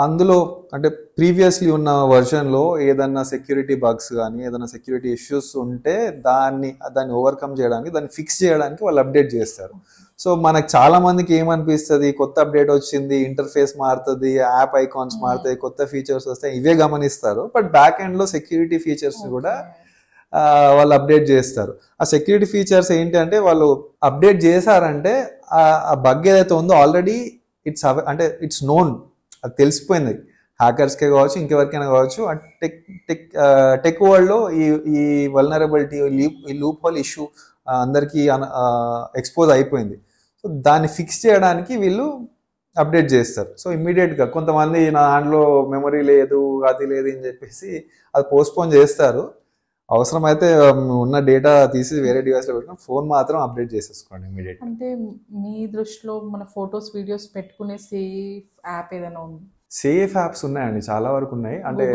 అందులో అంటే ప్రీవియస్లీ ఉన్న వర్షన్లో ఏదన్నా సెక్యూరిటీ బగ్స్ కానీ ఏదైనా సెక్యూరిటీ ఇష్యూస్ ఉంటే దాన్ని ఓవర్కమ్ చేయడానికి, దాన్ని ఫిక్స్ చేయడానికి వాళ్ళు అప్డేట్ చేస్తారు. సో మనకు చాలా మందికి ఏమనిపిస్తుంది, కొత్త అప్డేట్ వచ్చింది, ఇంటర్ఫేస్ మారుతుంది, యాప్ ఐకాన్స్ మారుతాయి, కొత్త ఫీచర్స్ వస్తాయి, ఇవే గమనిస్తారు. బట్ బ్యాక్ ఎండ్ లో సెక్యూరిటీ ఫీచర్స్ కూడా వాళ్ళు అప్డేట్ చేస్తారు. ఆ సెక్యూరిటీ ఫీచర్స్ ఏంటి అంటే వాళ్ళు అప్డేట్ చేశారంటే ఆ బగ్ ఏదైతే ఉందో ఆల్రెడీ ఇట్స్ నోన్, అది తెలిసిపోయింది హ్యాకర్స్కే కావచ్చు, ఇంకెవరికైనా కావచ్చు. టెక్ వరల్డ్లో ఈ వల్నరబిలిటీ, ఈ లూప్ హోల్ ఇష్యూ అందరికీ ఎక్స్పోజ్ అయిపోయింది. సో దాన్ని ఫిక్స్ చేయడానికి వీళ్ళు అప్డేట్ చేస్తారు. సో ఇమ్మీడియట్గా కొంతమంది నా దాంట్లో మెమరీ లేదు, అది లేదు అని చెప్పేసి అది పోస్ట్పోన్ చేస్తారు. అవసరమైతే ఉన్న డేటా తీసి వేరే డివైస్లో పెట్టుకుని ఫోన్ మాత్రం అప్డేట్ చేసేసుకోండి ఇమ్మీడియట్. అంటే మీ దృష్టిలో మన ఫోటోస్, వీడియోస్ పెట్టుకునే సేఫ్ యాప్ ఏదైనా ఉంది? సేఫ్ యాప్స్ ఉన్నాయండి, చాలా వరకు ఉన్నాయి. అంటే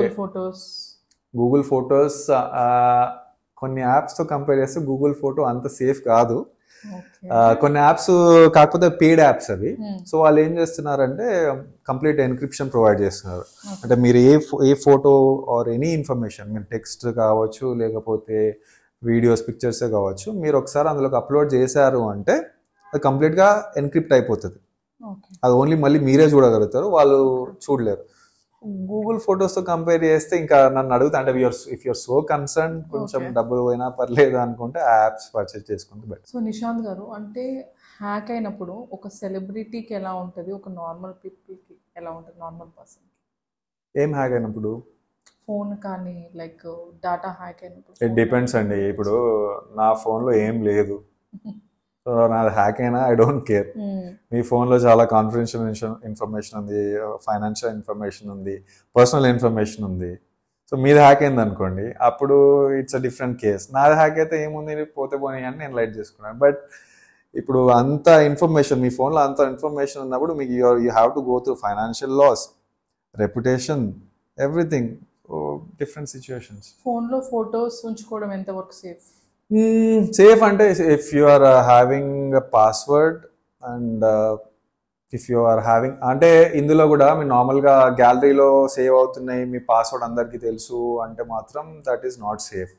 గూగుల్ ఫొటోస్ కొన్ని యాప్స్తో కంపేర్ చేస్తే గూగుల్ ఫోటో అంత సేఫ్ కాదు. కొన్ని యాప్స్ కాకపోతే పెయిడ్ యాప్స్ అవి. సో వాళ్ళు ఏం చేస్తున్నారంటే కంప్లీట్ ఎన్క్రిప్షన్ ప్రొవైడ్ చేస్తున్నారు. అంటే మీరు ఏ ఫోటో ఆర్ ఎనీ ఇన్ఫర్మేషన్, మీరు టెక్స్ట్ కావచ్చు లేకపోతే వీడియోస్, పిక్చర్సే కావచ్చు, మీరు ఒకసారి అందులోకి అప్లోడ్ చేశారు అంటే అది కంప్లీట్గా ఎన్క్రిప్ట్ అయిపోతుంది. ఓకే. అది ఓన్లీ మళ్ళీ మీరే చూడగలుగుతారు, వాళ్ళు చూడలేరు. గూగుల్ ఫొటోస్తో కంపేర్ చేస్తే ఇంకా నన్ను అడుగుతా అంటే ఇఫ్ యూఆర్ సో కన్సర్న్ కొంచెం డబ్బులు పోయినా పర్లేదు అనుకుంటే ఆ యాప్స్ పర్చేస్ చేసుకుంటే బెటర్. సో నిశాంత్ గారు, అంటే హ్యాక్ అయినప్పుడు ఒక సెలబ్రిటీకి ఎలా ఉంటుంది, ఒక నార్మల్ పీపుల్కి ఎలా ఉంటుంది, నార్మల్ పర్సన్ ఏం హ్యాక్ అయినప్పుడు? ఫోన్ కానీ లైక్ డేటా హ్యాక్ అయినప్పుడు. ఇట్ డిపెండ్స్ అండి. ఇప్పుడు నా ఫోన్లో ఏం లేదు, సో నాది హ్యాక్ అయినా ఐ డోంట్ కేర్. మీ ఫోన్లో చాలా కాన్ఫిడెన్షియల్ ఇన్ఫర్మేషన్ ఉంది, ఫైనాన్షియల్ ఇన్ఫర్మేషన్ ఉంది, పర్సనల్ ఇన్ఫర్మేషన్ ఉంది. సో మీది హ్యాక్ అయింది అనుకోండి, అప్పుడు ఇట్స్ అ డిఫరెంట్ కేస్. నాది హ్యాక్ అయితే ఏముంది, పోతే పోనీ అని నేను లైట్ చేసుకున్నాను. బట్ ఇప్పుడు అంత ఇన్ఫర్మేషన్ మీ ఫోన్లో అంత ఇన్ఫర్మేషన్ ఉన్నప్పుడు మీకు you have to go through financial loss, reputation, everything. Different situations. ఫోన్లో ఫొటోస్ ఉంచుకోవడం ఎంతవరకు సేఫ్? సేఫ్ అంటే if you are having a password and if you are having అంటే ఇందులో కూడా మీ నార్మల్గా గ్యాలరీలో సేవ్ అవుతున్నాయి, మీ పాస్వర్డ్ అందరికీ తెలుసు అంటే మాత్రం దట్ ఈస్ నాట్ సేఫ్.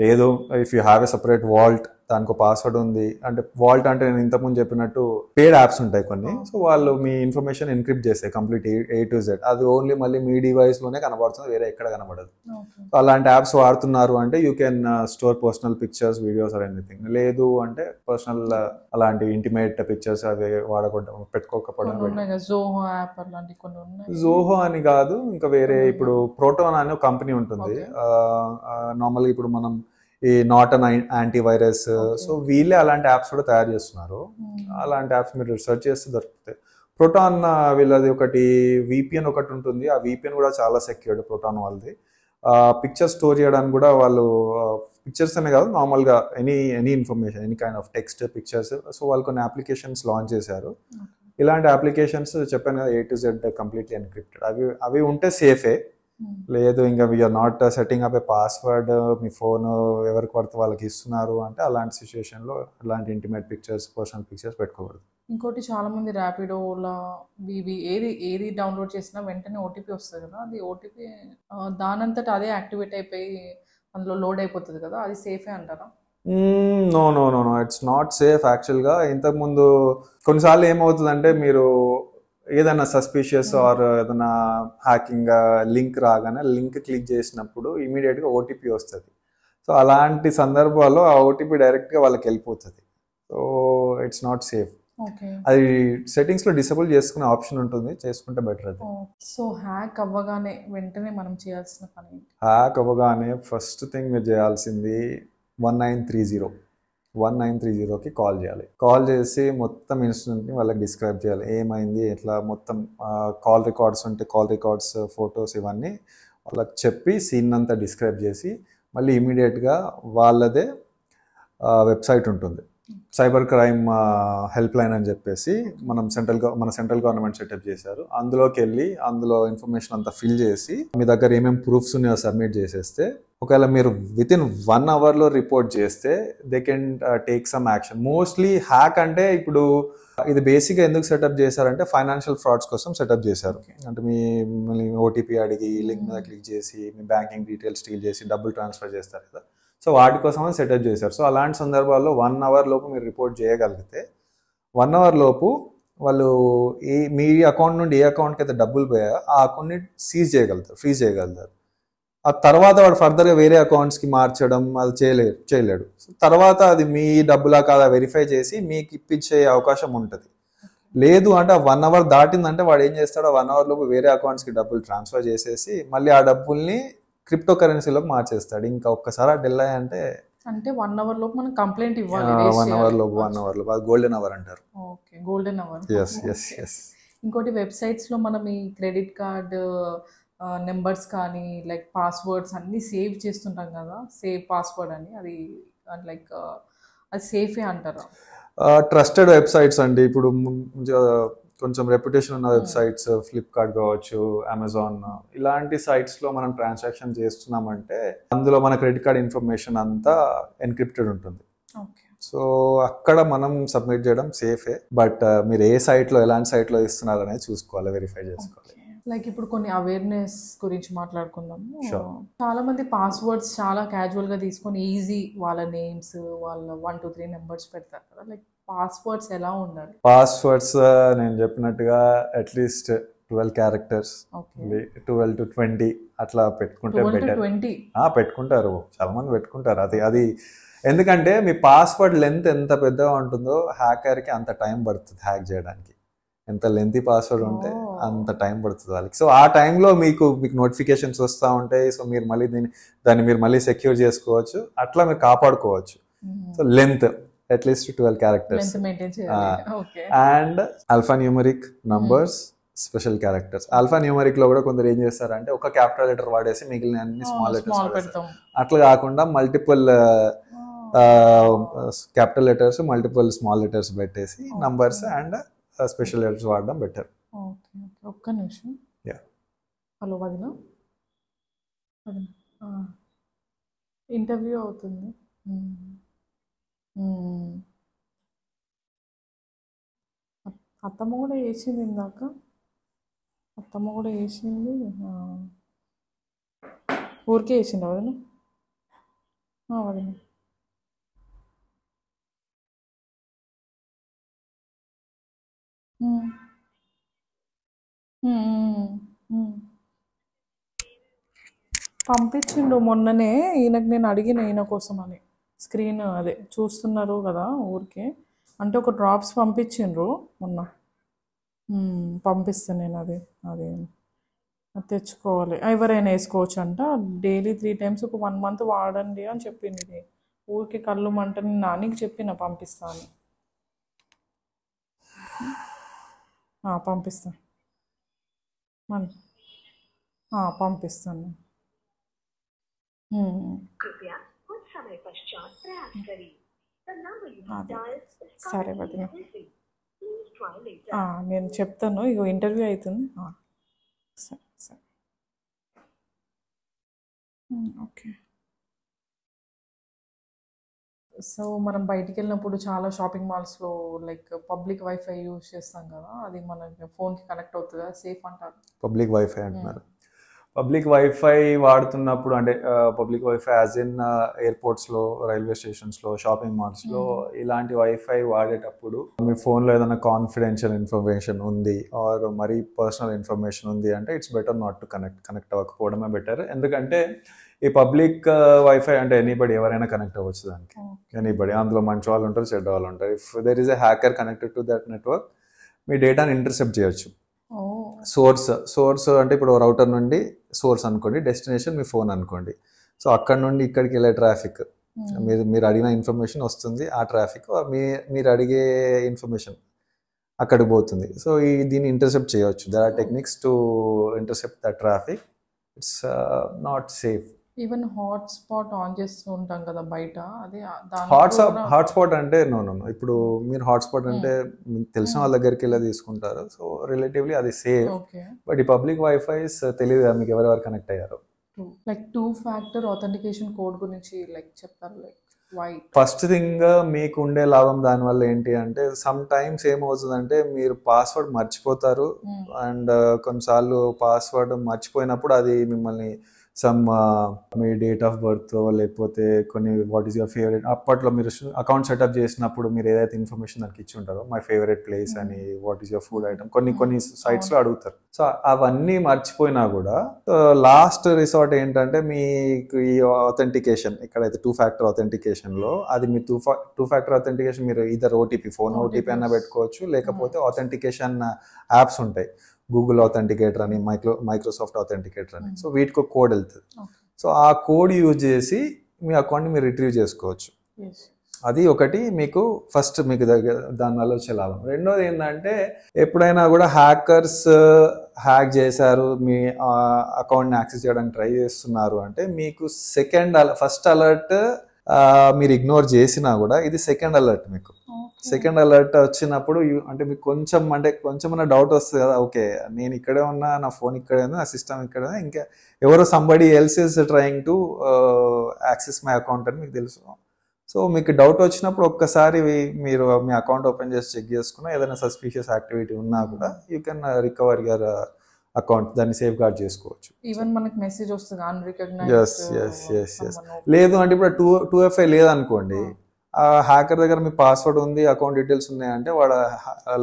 లేదు, if you have a separate vault, దానికి పాస్వర్డ్ ఉంది అంటే, వాల్ట్ అంటే నేను ఇంతకుముందు చెప్పినట్టు పేడ్ యాప్స్ ఉంటాయి కొన్ని, సో వాళ్ళు మీ ఇన్ఫర్మేషన్ ఎన్క్రిప్ట్ చేస్తాయి కంప్లీట్ A to Z. అది ఓన్లీ మళ్ళీ మీ డివైస్లోనే కనబడుతుంది, వేరే ఎక్కడ కనబడదు. సో అలాంటి యాప్స్ వాడుతున్నారు అంటే you can store personal pictures, videos or anything. లేదు అంటే పర్సనల్ అలాంటి ఇంటిమేట్ పిక్చర్స్ అవి వాడకుండా పెట్టుకోకపోవడం. జోహో అని కాదు, ఇంకా వేరే ఇప్పుడు ప్రోటాన్ అనే కంపెనీ ఉంటుంది. నార్మల్గా ఇప్పుడు మనం ఈ నార్టన్ యాంటీవైరస్, సో వీళ్ళే అలాంటి యాప్స్ కూడా తయారు చేస్తున్నారు. అలాంటి యాప్స్ మీరు రీసెర్చ్ చేస్తే దొరుకుతాయి. ప్రోటాన్ వీళ్ళది ఒకటి VPN ఒకటి ఉంటుంది, ఆ VPN కూడా చాలా సెక్యూర్డ్ ప్రోటాన్ వాళ్ళది. పిక్చర్ స్టోర్ చేయడానికి కూడా వాళ్ళు పిక్చర్స్ అనే కాదు, నార్మల్గా any information, any kind of text, pictures, so వాళ్ళు కొన్ని అప్లికేషన్స్ లాంచ్ చేశారు. ఇలాంటి అప్లికేషన్స్ చెప్పాను కదా, A to Z completely encrypted. అవి ఉంటే సేఫే. లేదు ఇంకా we're not setting up a password, మీ ఫోన్ ఎవరికి పడితే వాళ్ళకి ఇస్తున్నారు అంటే అలాంటి సిచ్యువేషన్లో అలాంటి ఇంటిమేట్ పిక్చర్స్, పర్సనల్ పిక్చర్స్ పెట్టుకోకూడదు. ఇంకోటి చాలా మంది ర్యాపిడోలా ఏది డౌన్లోడ్ చేసినా వెంటనే ఓటీపీ వస్తుంది కదా, అది ఓటీపీ దానంతట అదే యాక్టివేట్ అయిపోయి అందులో లోడ్ అయిపోతుంది కదా, అది సేఫే అంటారా? No no no no it's not safe యాక్చువల్గా. ఇంతకుముందు కొన్నిసార్లు ఏమవుతుందంటే, మీరు ఏదైనా సస్పిషియస్ ఆర్ ఏదైనా హ్యాకింగ్ లింక్ రాగానే లింక్ క్లిక్ చేసినప్పుడు ఇమీడియట్గా ఓటీపీ వస్తుంది. సో అలాంటి సందర్భాల్లో ఆ ఓటీపీ డైరెక్ట్గా వాళ్ళకి వెళ్ళిపోతుంది. So it's not safe. అది సెట్టింగ్స్లో డిసేబుల్ చేసుకునే ఆప్షన్ ఉంటుంది, చేసుకుంటే బెటర్ అది. సో హ్యాక్ అవ్వగానే వెంటనే మనం చేయాల్సిన పని? హ్యాక్ అవ్వగానే ఫస్ట్ థింగ్ మీరు చేయాల్సింది 1930కి కాల్ చేయాలి. కాల్ చేసి మొత్తం ఇన్సిడెంట్ని వాళ్ళకి డిస్క్రైబ్ చేయాలి, ఏమైంది, ఎట్లా, మొత్తం కాల్ రికార్డ్స్ ఉంటే కాల్ రికార్డ్స్, ఫొటోస్ ఇవన్నీ వాళ్ళకి చెప్పి సీన్ అంతా డిస్క్రైబ్ చేసి మళ్ళీ ఇమీడియట్గా వాళ్ళదే వెబ్సైట్ ఉంటుంది, సైబర్ క్రైమ్ హెల్ప్ లైన్ అని చెప్పేసి మన సెంట్రల్ గవర్నమెంట్ సెటప్ చేశారు. అందులోకి వెళ్ళి అందులో ఇన్ఫర్మేషన్ అంతా ఫిల్ చేసి మీ దగ్గర ఏమేమి ప్రూఫ్స్ ఉన్నాయో సబ్మిట్ చేసేస్తే, ఒకవేళ మీరు వితిన్ 1 hourలో రిపోర్ట్ చేస్తే they can take some action. Mostly hack అంటే ఇప్పుడు ఇది బేసిక్గా ఎందుకు సెటప్ చేశారంటే ఫైనాన్షియల్ ఫ్రాడ్స్ కోసం సెటప్ చేశారు. అంటే మిమ్మల్ని ఓటీపీ అడిగి లింక్ మీద క్లిక్ చేసి మీ బ్యాంకింగ్ డీటెయిల్స్ స్టీల్ చేసి డబ్బులు ట్రాన్స్ఫర్ చేస్తారు కదా, సో వాటి కోసమే సెటప్ చేశారు. సో అలాంటి సందర్భాల్లో 1 hour లోపు మీరు రిపోర్ట్ చేయగలిగితే 1 hour లోపు వాళ్ళు మీ అకౌంట్ నుండి ఏ అకౌంట్కి అయితే డబ్బులు పోయాయో ఆ అకౌంట్ని ఫ్రీజ్ చేయగలుగుతారు. ఆ తర్వాత వాడు ఫర్దర్గా వేరే అకౌంట్స్కి మార్చడం అది చేయలేడు. తర్వాత అది మీ డబ్బులా కాదా వెరిఫై చేసి మీకు ఇప్పించే అవకాశం ఉంటుంది. లేదు అంటే ఆ 1 hour దాటిందంటే వాడు ఏం చేస్తాడో 1 hour లోపు వేరే అకౌంట్స్కి డబ్బులు ట్రాన్స్ఫర్ చేసేసి మళ్ళీ ఆ డబ్బుల్ని క్రిప్టో కరెన్సీలోకి మార్చేస్తాడు. ఇంకా ఒక్కసారి డెల్ అంటే 1 hour లోపు మనం కంప్లైంట్ ఇవ్వాలి. 1 hour లోపు అది గోల్డెన్ అవర్ అంటారు. Okay, golden hour. ఇంకోటి వెబ్సైట్స్లో మనం ఈ క్రెడిట్ కార్డ్ నెంబర్స్ కానీ లైక్ పాస్వర్డ్స్ అన్నీ సేవ్ చేస్తుంటాం కదా, సేవ్ పాస్వర్డ్ అని, అది లైక్ అది సేఫే అంటారా? ట్రస్టెడ్ వెబ్సైట్స్ అండి. ఇప్పుడు కొంచెం రెప్యుటేషన్ ఉన్న వెబ్సైట్స్, ఫ్లిప్కార్ట్ కావచ్చు, అమెజాన్, ఇలాంటి సైట్స్లో మనం ట్రాన్సాక్షన్ చేస్తున్నామంటే అందులో మన క్రెడిట్ కార్డ్ ఇన్ఫర్మేషన్ అంతా ఎన్క్రిప్టెడ్ ఉంటుంది. సో అక్కడ మనం సబ్మిట్ చేయడం సేఫే. బట్ మీరు ఏ సైట్లో ఎలాంటి సైట్లో ఇస్తున్నారు అనేది చూసుకోవాలి, వెరిఫై చేసుకోవాలి. లైక్ ఇప్పుడు కొన్ని అవేర్నెస్ గురించి మాట్లాడుకుందాము. చాలా మంది పాస్వర్డ్స్ చాలా క్యాజువల్గా తీసుకొని ఈజీ వాళ్ళ నేమ్స్, వాళ్ళ 1 2 3 నెంబర్స్ పెడతారు కదా, లైక్ పాస్వర్డ్స్ ఎలా ఉండాలి? పాస్వర్డ్స్ నేను చెప్పినట్టుగా అట్లీస్ట్ 12 క్యారెక్టర్స్, ఓకే 12 to 20 అట్లా పెట్టుకుంటే 12 to బెటర్. 20 పెట్టుకుంటారు, చాలా మంది పెట్టుకుంటారు. అది ఎందుకంటే మీ పాస్వర్డ్ లెంత్ ఎంత పెద్దగా ఉంటుందో హ్యాకర్కి అంత టైం పడుతుంది హ్యాక్ చేయడానికి. ఎంత లెంతీ పాస్వర్డ్ ఉంటే అంత టైం పడుతుంది వాళ్ళకి. సో ఆ టైంలో మీకు నోటిఫికేషన్స్ వస్తూ ఉంటాయి. సో మీరు మళ్ళీ దాన్ని మీరు మళ్ళీ సెక్యూర్ చేసుకోవచ్చు, అట్లా మీరు కాపాడుకోవచ్చు. So length at least 12 characters and alpha numeric numbers, special characters. Alpha numeric లో కూడా కొందరు ఏం చేస్తారంటే ఒక క్యాపిటల్ లెటర్ వాడేసి మిగిలిన అన్ని స్మాల్ లెటర్స్. అట్లా కాకుండా multiple capital letters, multiple small letters పెట్టేసి నంబర్స్ అండ్ స్పెషల్ లెటర్స్ వాడడం బెటర్. ఒక్క నిమిషం. హలో వదిన, ఇంటర్వ్యూ అవుతుంది. అత్తమ్మ కూడా వేసింది ఇందాక, అత్తమ్మ కూడా వేసింది. ఊరికే వేసింది వదిన. వదిన పంపించిండు మొన్ననే. ఈయనకు నేను అడిగిన ఈయన కోసం అని, స్క్రీన్ అదే చూస్తున్నారు కదా ఊరికే అంటే ఒక డ్రాప్స్ పంపించిండ్రు మొన్న. పంపిస్తాను నేను. అది తెచ్చుకోవాలి. ఎవరైనా వేసుకోవచ్చు అంట. డైలీ 3 times ఒక 1 month వాడండి అని చెప్పింది. ఇది ఊరికి కళ్ళు మంట. నేను నానికి చెప్పిన పంపిస్తాను. పంపిస్తాను పంపిస్తాను. సరే వదిన, నేను చెప్తాను. ఇగో ఇంటర్వ్యూ అవుతుంది. సరే సరే ఓకే. సో మనం బయటికి వెళ్ళినప్పుడు చాలా షాపింగ్ మాల్స్లో లైక్ పబ్లిక్ వైఫై యూజ్ చేస్తాం కదా, అది మన ఫోన్కి కనెక్ట్ అవుతుందా? సేఫ్ అంటారు? పబ్లిక్ వైఫై అంటున్నారు. పబ్లిక్ వైఫై వాడుతున్నప్పుడు అంటే పబ్లిక్ వైఫై యాజ్ ఇన్ ఎయిర్పోర్ట్స్లో, రైల్వే స్టేషన్స్లో, షాపింగ్ మాల్స్లో ఇలాంటి వైఫై వాడేటప్పుడు మీ ఫోన్లో ఏదైనా కాన్ఫిడెన్షియల్ ఇన్ఫర్మేషన్ ఉంది ఆర్ మరీ పర్సనల్ ఇన్ఫర్మేషన్ ఉంది అంటే it's better not to connect అవ్వకపోవడమే బెటర్. ఎందుకంటే ఈ పబ్లిక్ వైఫై అంటే ఎనీబడి ఎవరైనా కనెక్ట్ అవ్వచ్చు దానికి. ఎనీబడి, అందులో మంచి వాళ్ళు ఉంటారు, చెడ్డ వాళ్ళు ఉంటారు. If there is a hacker connected to that network, మీ డేటాని ఇంటర్సెప్ట్ చేయొచ్చు. సోర్స్ అంటే ఇప్పుడు రౌటర్ నుండి సోర్స్ అనుకోండి, డెస్టినేషన్ మీ ఫోన్ అనుకోండి. సో అక్కడ నుండి ఇక్కడికి వెళ్ళే ట్రాఫిక్, మీరు అడిగిన ఇన్ఫర్మేషన్ వస్తుంది. ఆ ట్రాఫిక్ మీరు అడిగే ఇన్ఫర్మేషన్ అక్కడికి పోతుంది. సో దీన్ని ఇంటర్సెప్ట్ చేయవచ్చు. There are techniques to intercept the traffic. It's not safe. Even hotspot on చేస్తూ ఉంటాం కదా బయట, అది హాట్స్పాట్ అంటే నో ఇప్పుడు మీరు హాట్స్పాట్ అంటే మీకు తెలిసిన వాళ్ళ దగ్గరికి వెళ్ళి తీసుకుంటారు. సో రిలేటివ్లీ అది సేఫ్. బట్ ఈ పబ్లిక్ వైఫైస్ తెలియదు కదా మీకు ఎవరెవరు కనెక్ట్ అయ్యారు. లైక్ 2-factor authentication కోడ్ గురించి లైక్ చెప్తారు. Like why? ఫస్ట్ థింగ్ మీకు ఉండే లాభం దానివల్ల ఏంటి అంటే సమ్ టైమ్స్ ఏమవుతుందంటే మీరు పాస్వర్డ్ మర్చిపోతారు. అండ్ కొన్నిసార్లు పాస్వర్డ్ మర్చిపోయినప్పుడు అది మిమ్మల్ని మీ డేట్ ఆఫ్ బర్త్ లేకపోతే కొన్ని వాట్ ఈస్ యువర్ ఫేవరెట్, అప్పట్లో మీరు అకౌంట్ సెటప్ చేసినప్పుడు మీరు ఏదైతే ఇన్ఫర్మేషన్ దానికి ఇచ్చి ఉంటారో, మై ఫేవరెట్ ప్లేస్ అని, what is your food item, కొన్ని సైట్స్లో అడుగుతారు. సో అవన్నీ మర్చిపోయినా కూడా లాస్ట్ రిసార్ట్ ఏంటంటే మీకు ఈ ఆథెంటికేషన్, ఇక్కడైతే 2-factor authenticationలో అది మీ 2-factor authentication మీరు ఇదర్ ఓటీపీ, ఫోన్ ఓటీపీ అన్న పెట్టుకోవచ్చు, లేకపోతే ఆథెంటికేషన్ యాప్స్ ఉంటాయి, గూగుల్ ఆథెంటికేటర్ అని, మైక్రోసాఫ్ట్ ఆథెంటికేటర్ అని. సో వీటికి ఒక కోడ్ వెళ్తుంది. సో ఆ కోడ్ యూజ్ చేసి మీ అకౌంట్ని మీరు రిట్రీవ్ చేసుకోవచ్చు. అది ఒకటి మీకు ఫస్ట్ మీకు దానివల్ల వచ్చే లాభం. రెండోది ఏంటంటే ఎప్పుడైనా కూడా హ్యాకర్స్ హ్యాక్ చేశారు, మీ అకౌంట్ని యాక్సెస్ చేయడానికి ట్రై చేస్తున్నారు అంటే మీకు ఫస్ట్ అలర్ట్ మీరు ఇగ్నోర్ చేసినా కూడా ఇది సెకండ్ అలర్ట్. మీకు సెకండ్ అలర్ట్ వచ్చినప్పుడు అంటే మీకు కొంచెం డౌట్ వస్తుంది కదా, ఓకే నేను ఇక్కడే ఉన్నా, నా ఫోన్ ఇక్కడే ఉంది, నా సిస్టమ్ ఇక్కడే ఉంది, ఇంకా ఎవరో somebody else is trying to access my account అని మీకు తెలుసు. సో మీకు డౌట్ వచ్చినప్పుడు ఒక్కసారి మీరు మీ అకౌంట్ ఓపెన్ చేసి చెక్ చేసుకున్నా ఏదైనా సస్పీషియస్ యాక్టివిటీ ఉన్నా కూడా you can recover your account, దాన్ని సేఫ్ గార్డ్ చేసుకోవచ్చు. ఈవెన్ మనకి మెసేజ్ వస్తుంది అన్రికగ్నైజ్డ్. లేదు అంటే ఇప్పుడు 2FA లేదనుకోండి, ఆ హ్యాకర్ దగ్గర మీ పాస్వర్డ్ ఉంది, అకౌంట్ డీటెయిల్స్ ఉన్నాయంటే వాడు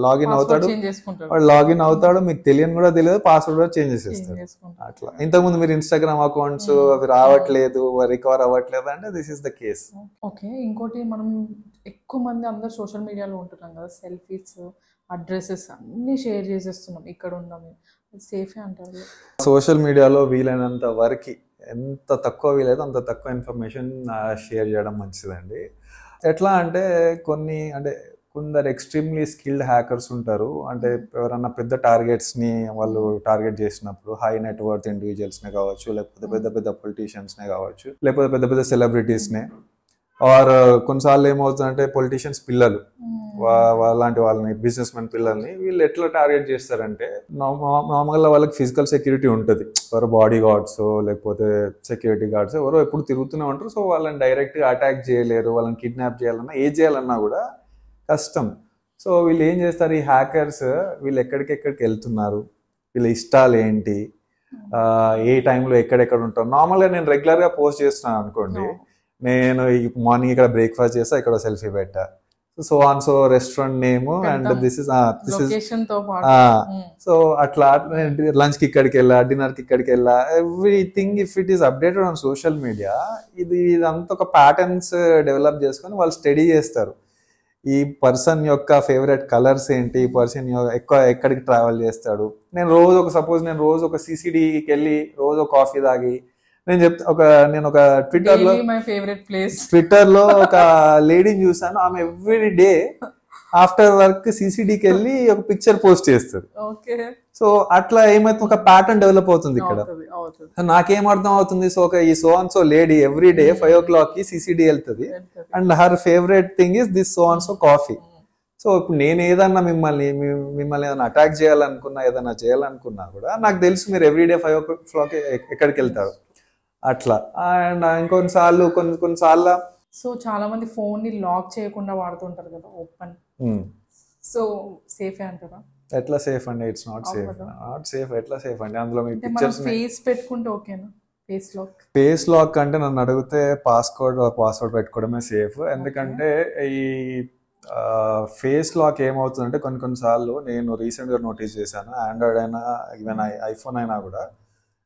లాగిన్ అవుతాడు, చేంజ్ చేసుకుంటారు. వాడు లాగిన్ అవుతాడు, మీకు తెలియని కూడా తెలియదు, పాస్వర్డ్ కూడా చేంజ్ చేసేస్తాడు. చేసుకుంటారు. అట్లా ఇంతకుముందు మీరు ఇన్స్టాగ్రామ్ అకౌంట్స్ అవి రావట్లేదు, రికవర్ అవ్వట్లేదు అంటే this is the case. Okay, ఇంకోటి మనం ఎక్కువ మంది అందరు సోషల్ మీడియాలో ఉంటున్నాం కదా, సెల్ఫీస్, అడ్రసెస్ అన్నీ షేర్ చేసేస్తున్నాం, ఇక్కడ ఉన్నాము, సేఫే అంటారు? సోషల్ మీడియాలో వీలైనంత వరకు ఎంత తక్కువ వీలైతే అంత తక్కువ ఇన్ఫర్మేషన్ షేర్ చేయడం మంచిదండి. ఎట్లా అంటే కొందరు ఎక్స్ట్రీమ్లీ స్కిల్డ్ హ్యాకర్స్ ఉంటారు. అంటే ఎవరన్నా పెద్ద టార్గెట్స్ని వాళ్ళు టార్గెట్ చేసినప్పుడు హై నెట్వర్త్ ఇండివిజువల్స్నే కావచ్చు, లేకపోతే పెద్ద పెద్ద పొలిటీషియన్స్నే కావచ్చు, లేకపోతే పెద్ద పెద్ద సెలబ్రిటీస్నే, ఆర్ కొన్నిసార్లు ఏమవుతుందంటే పొలిటీషియన్స్ పిల్లలు, అలాంటి వాళ్ళని, బిజినెస్ మెన్ పిల్లల్ని వీళ్ళు ఎట్లా టార్గెట్ చేస్తారంటే నార్మల్గా వాళ్ళకి ఫిజికల్ సెక్యూరిటీ ఉంటుంది, ఎవరో బాడీ గార్డ్స్ లేకపోతే సెక్యూరిటీ గార్డ్స్ ఎవరో ఎప్పుడు తిరుగుతూనే ఉంటారు. సో వాళ్ళని డైరెక్ట్గా అటాక్ చేయలేరు, వాళ్ళని కిడ్నాప్ చేయాలన్నా ఏం చేయాలన్నా కూడా కష్టం. సో వీళ్ళు ఏం చేస్తారు, ఈ హ్యాకర్స్ వీళ్ళు ఎక్కడికెక్కడికి వెళ్తున్నారు, వీళ్ళ ఇష్టాలు ఏంటి, ఏ టైంలో ఎక్కడెక్కడ ఉంటారు. నార్మల్గా నేను రెగ్యులర్గా పోస్ట్ చేస్తున్నాను అనుకోండి, నేను ఈ మార్నింగ్ ఇక్కడ బ్రేక్ఫాస్ట్ చేస్తా, ఇక్కడ సెల్ఫీ పెట్టా, so on so restaurant name and this is so అట్లా లంచ్ కి ఇక్కడికి వెళ్ళా, డిన్నర్ కి ఇక్కడికి వెళ్ళా, everything if it is updated on social media, ఇదంతా ఒక ప్యాటర్న్స్ డెవలప్ చేసుకొని వాళ్ళు స్టడీ చేస్తారు. ఈ పర్సన్ యొక్క ఫేవరెట్ కలర్స్ ఏంటి, ఈ పర్సన్ ఎక్కువ ఎక్కడికి ట్రావెల్ చేస్తాడు. నేను రోజు ఒక సిసిడికి వెళ్ళి రోజు ఒక కాఫీ తాగి నేను ఒక ట్విట్టర్ లో ఒక లేడీని చూసాను, ఆమె ఎవ్రీ డే ఆఫ్టర్ వర్క్ సిసిడికి వెళ్ళి ఒక పిక్చర్ పోస్ట్ చేస్తారు. సో అట్లా ఏమైతుంది, ఒక ప్యాటర్న్ డెవలప్ అవుతుంది ఇక్కడ. నాకేం అర్థం అవుతుంది, so so lady every day 5 o'clock కి సిసిడి వెళ్తుంది and her favourite thing is this so coffee. So ఇప్పుడు నేను ఏదన్నా మిమ్మల్ని ఏదైనా అటాక్ చేయాలనుకున్నా, ఏదైనా చేయాలనుకున్నా కూడా నాకు తెలుసు మీరు ఎవ్రీడే 5 o'clock ఎక్కడికి వెళ్తారు అట్లా. అండ్ కొన్నిసార్లు సో చాలా మంది ఫోన్ ని లాక్ చేయకుండా వాడుతుంటారు కదా, ఓపెన్. సో సేఫ్ అంటారా? ఎట్లా సేఫ్ అండి? It's not safe. ఎట్లా సేఫ్ అండి? అందులో మీ పిక్చర్స్ ఫేస్ పెట్టుకుంటే ఓకేనా? ఫేస్ లాక్ అంటే నన్ను అడిగితే పాస్వర్డ్ పెట్టుకోవడమే సేఫ్. ఎందుకంటే ఈ ఫేస్ లాక్ ఏమవుతుందంటే కొన్నిసార్లు నేను రీసెంట్గా నోటీస్ చేశాను, ఆండ్రాయిడ్ అయినా ఈవెన్ ఐఫోన్ అయినా కూడా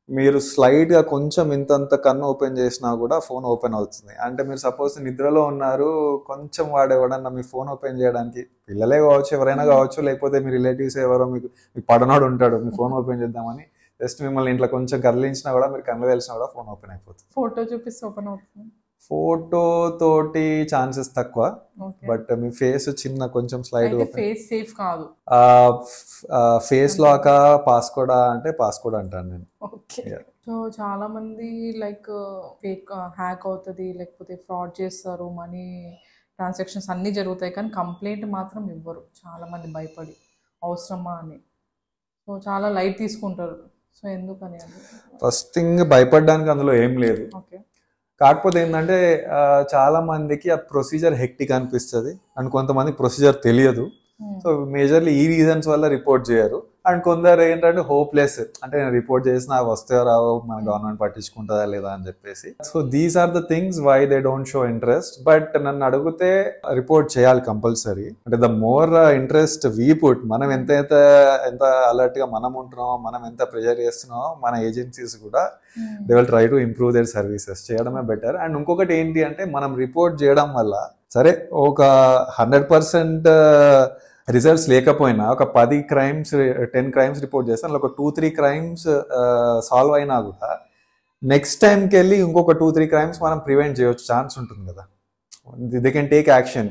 మీరు స్లైడ్గా కొంచెం ఇంతంత కన్ను ఓపెన్ చేసినా కూడా ఫోన్ ఓపెన్ అవుతుంది. అంటే మీరు సపోజ్ నిద్రలో ఉన్నారు, కొంచెం వాడేవాడన్నా మీ ఫోన్ ఓపెన్ చేయడానికి, పిల్లలే కావచ్చు ఎవరైనా కావచ్చు, లేకపోతే మీ రిలేటివ్స్ ఎవరో మీకు పడనాడు ఉంటాడు మీ ఫోన్ ఓపెన్ చేద్దామని, జస్ట్ మిమ్మల్ని ఇంట్లో కొంచెం కదిలించినా కూడా మీరు కళ్ళు తెలిసినా కూడా ఫోన్ ఓపెన్ అయిపోతుంది. ఫోటో చూపిస్తే ఓపెన్ అవుతుంది. ఫోటో తోటి ఛాన్సెస్ తక్కువ, బట్ మీ ఫేస్ చిన్న కొంచెం స్లైడ్ ఫేస్ సేఫ్ కాదు. ఫేస్ లాక్ పాస్కోడ్ అంటే పాస్కోడ్ అంటాను నేను. సో చాలా మంది లైక్ ఫేక్ హ్యాక్ అవుతుంది, లేకపోతే ఫ్రాడ్ చేస్తారు, మనీ ట్రాన్సాక్షన్స్ అన్నీ జరుగుతాయి, కానీ కంప్లైంట్ మాత్రం ఇవ్వరు చాలా మంది భయపడి, అవసరమా అని. సో చాలా లైట్ తీసుకుంటారు. సో ఎందుకని? ఫస్ట్ థింగ్ భయపడడానికి అందులో ఏం లేదు. కాకపోతే ఏంటంటే చాలా మందికి ఆ ప్రొసీజర్ హెక్టిక్ అనిపిస్తుంది అండ్ కొంతమంది ప్రొసీజర్ తెలియదు. సో మేజర్లీ ఈ రీజన్స్ వల్ల రిపోర్ట్ చేయరు. అండ్ కొందరు ఏంటంటే హోప్లెస్, అంటే నేను రిపోర్ట్ చేసినా వస్తాయో రావో, మన గవర్నమెంట్ పట్టించుకుంటుందా లేదా అని చెప్పేసి. So these are the things why they don't show interest. But నన్ను అడిగితే రిపోర్ట్ చేయాలి కంపల్సరీ. అంటే the more interest we put, మనం ఎంత అలర్ట్ గా మనం ఉంటున్నామో, మనం ఎంత ప్రెజర్ చేస్తున్నామో, మన ఏజెన్సీస్ కూడా they will try to improve their services, చేయడమే బెటర్. అండ్ ఇంకొకటి ఏంటి అంటే మనం రిపోర్ట్ చేయడం వల్ల సరే ఒక 100% రిజల్ట్స్ లేకపోయినా ఒక 10 క్రైమ్స్ రిపోర్ట్ చేస్తాను, ఒక 2-3 క్రైమ్స్ సాల్వ్ అయినా కూడా నెక్స్ట్ టైంకి వెళ్ళి ఇంకొక 2-3 క్రైమ్స్ మనం ప్రివెంట్ చేయవచ్చు, ఛాన్స్ ఉంటుంది కదా. They can take action.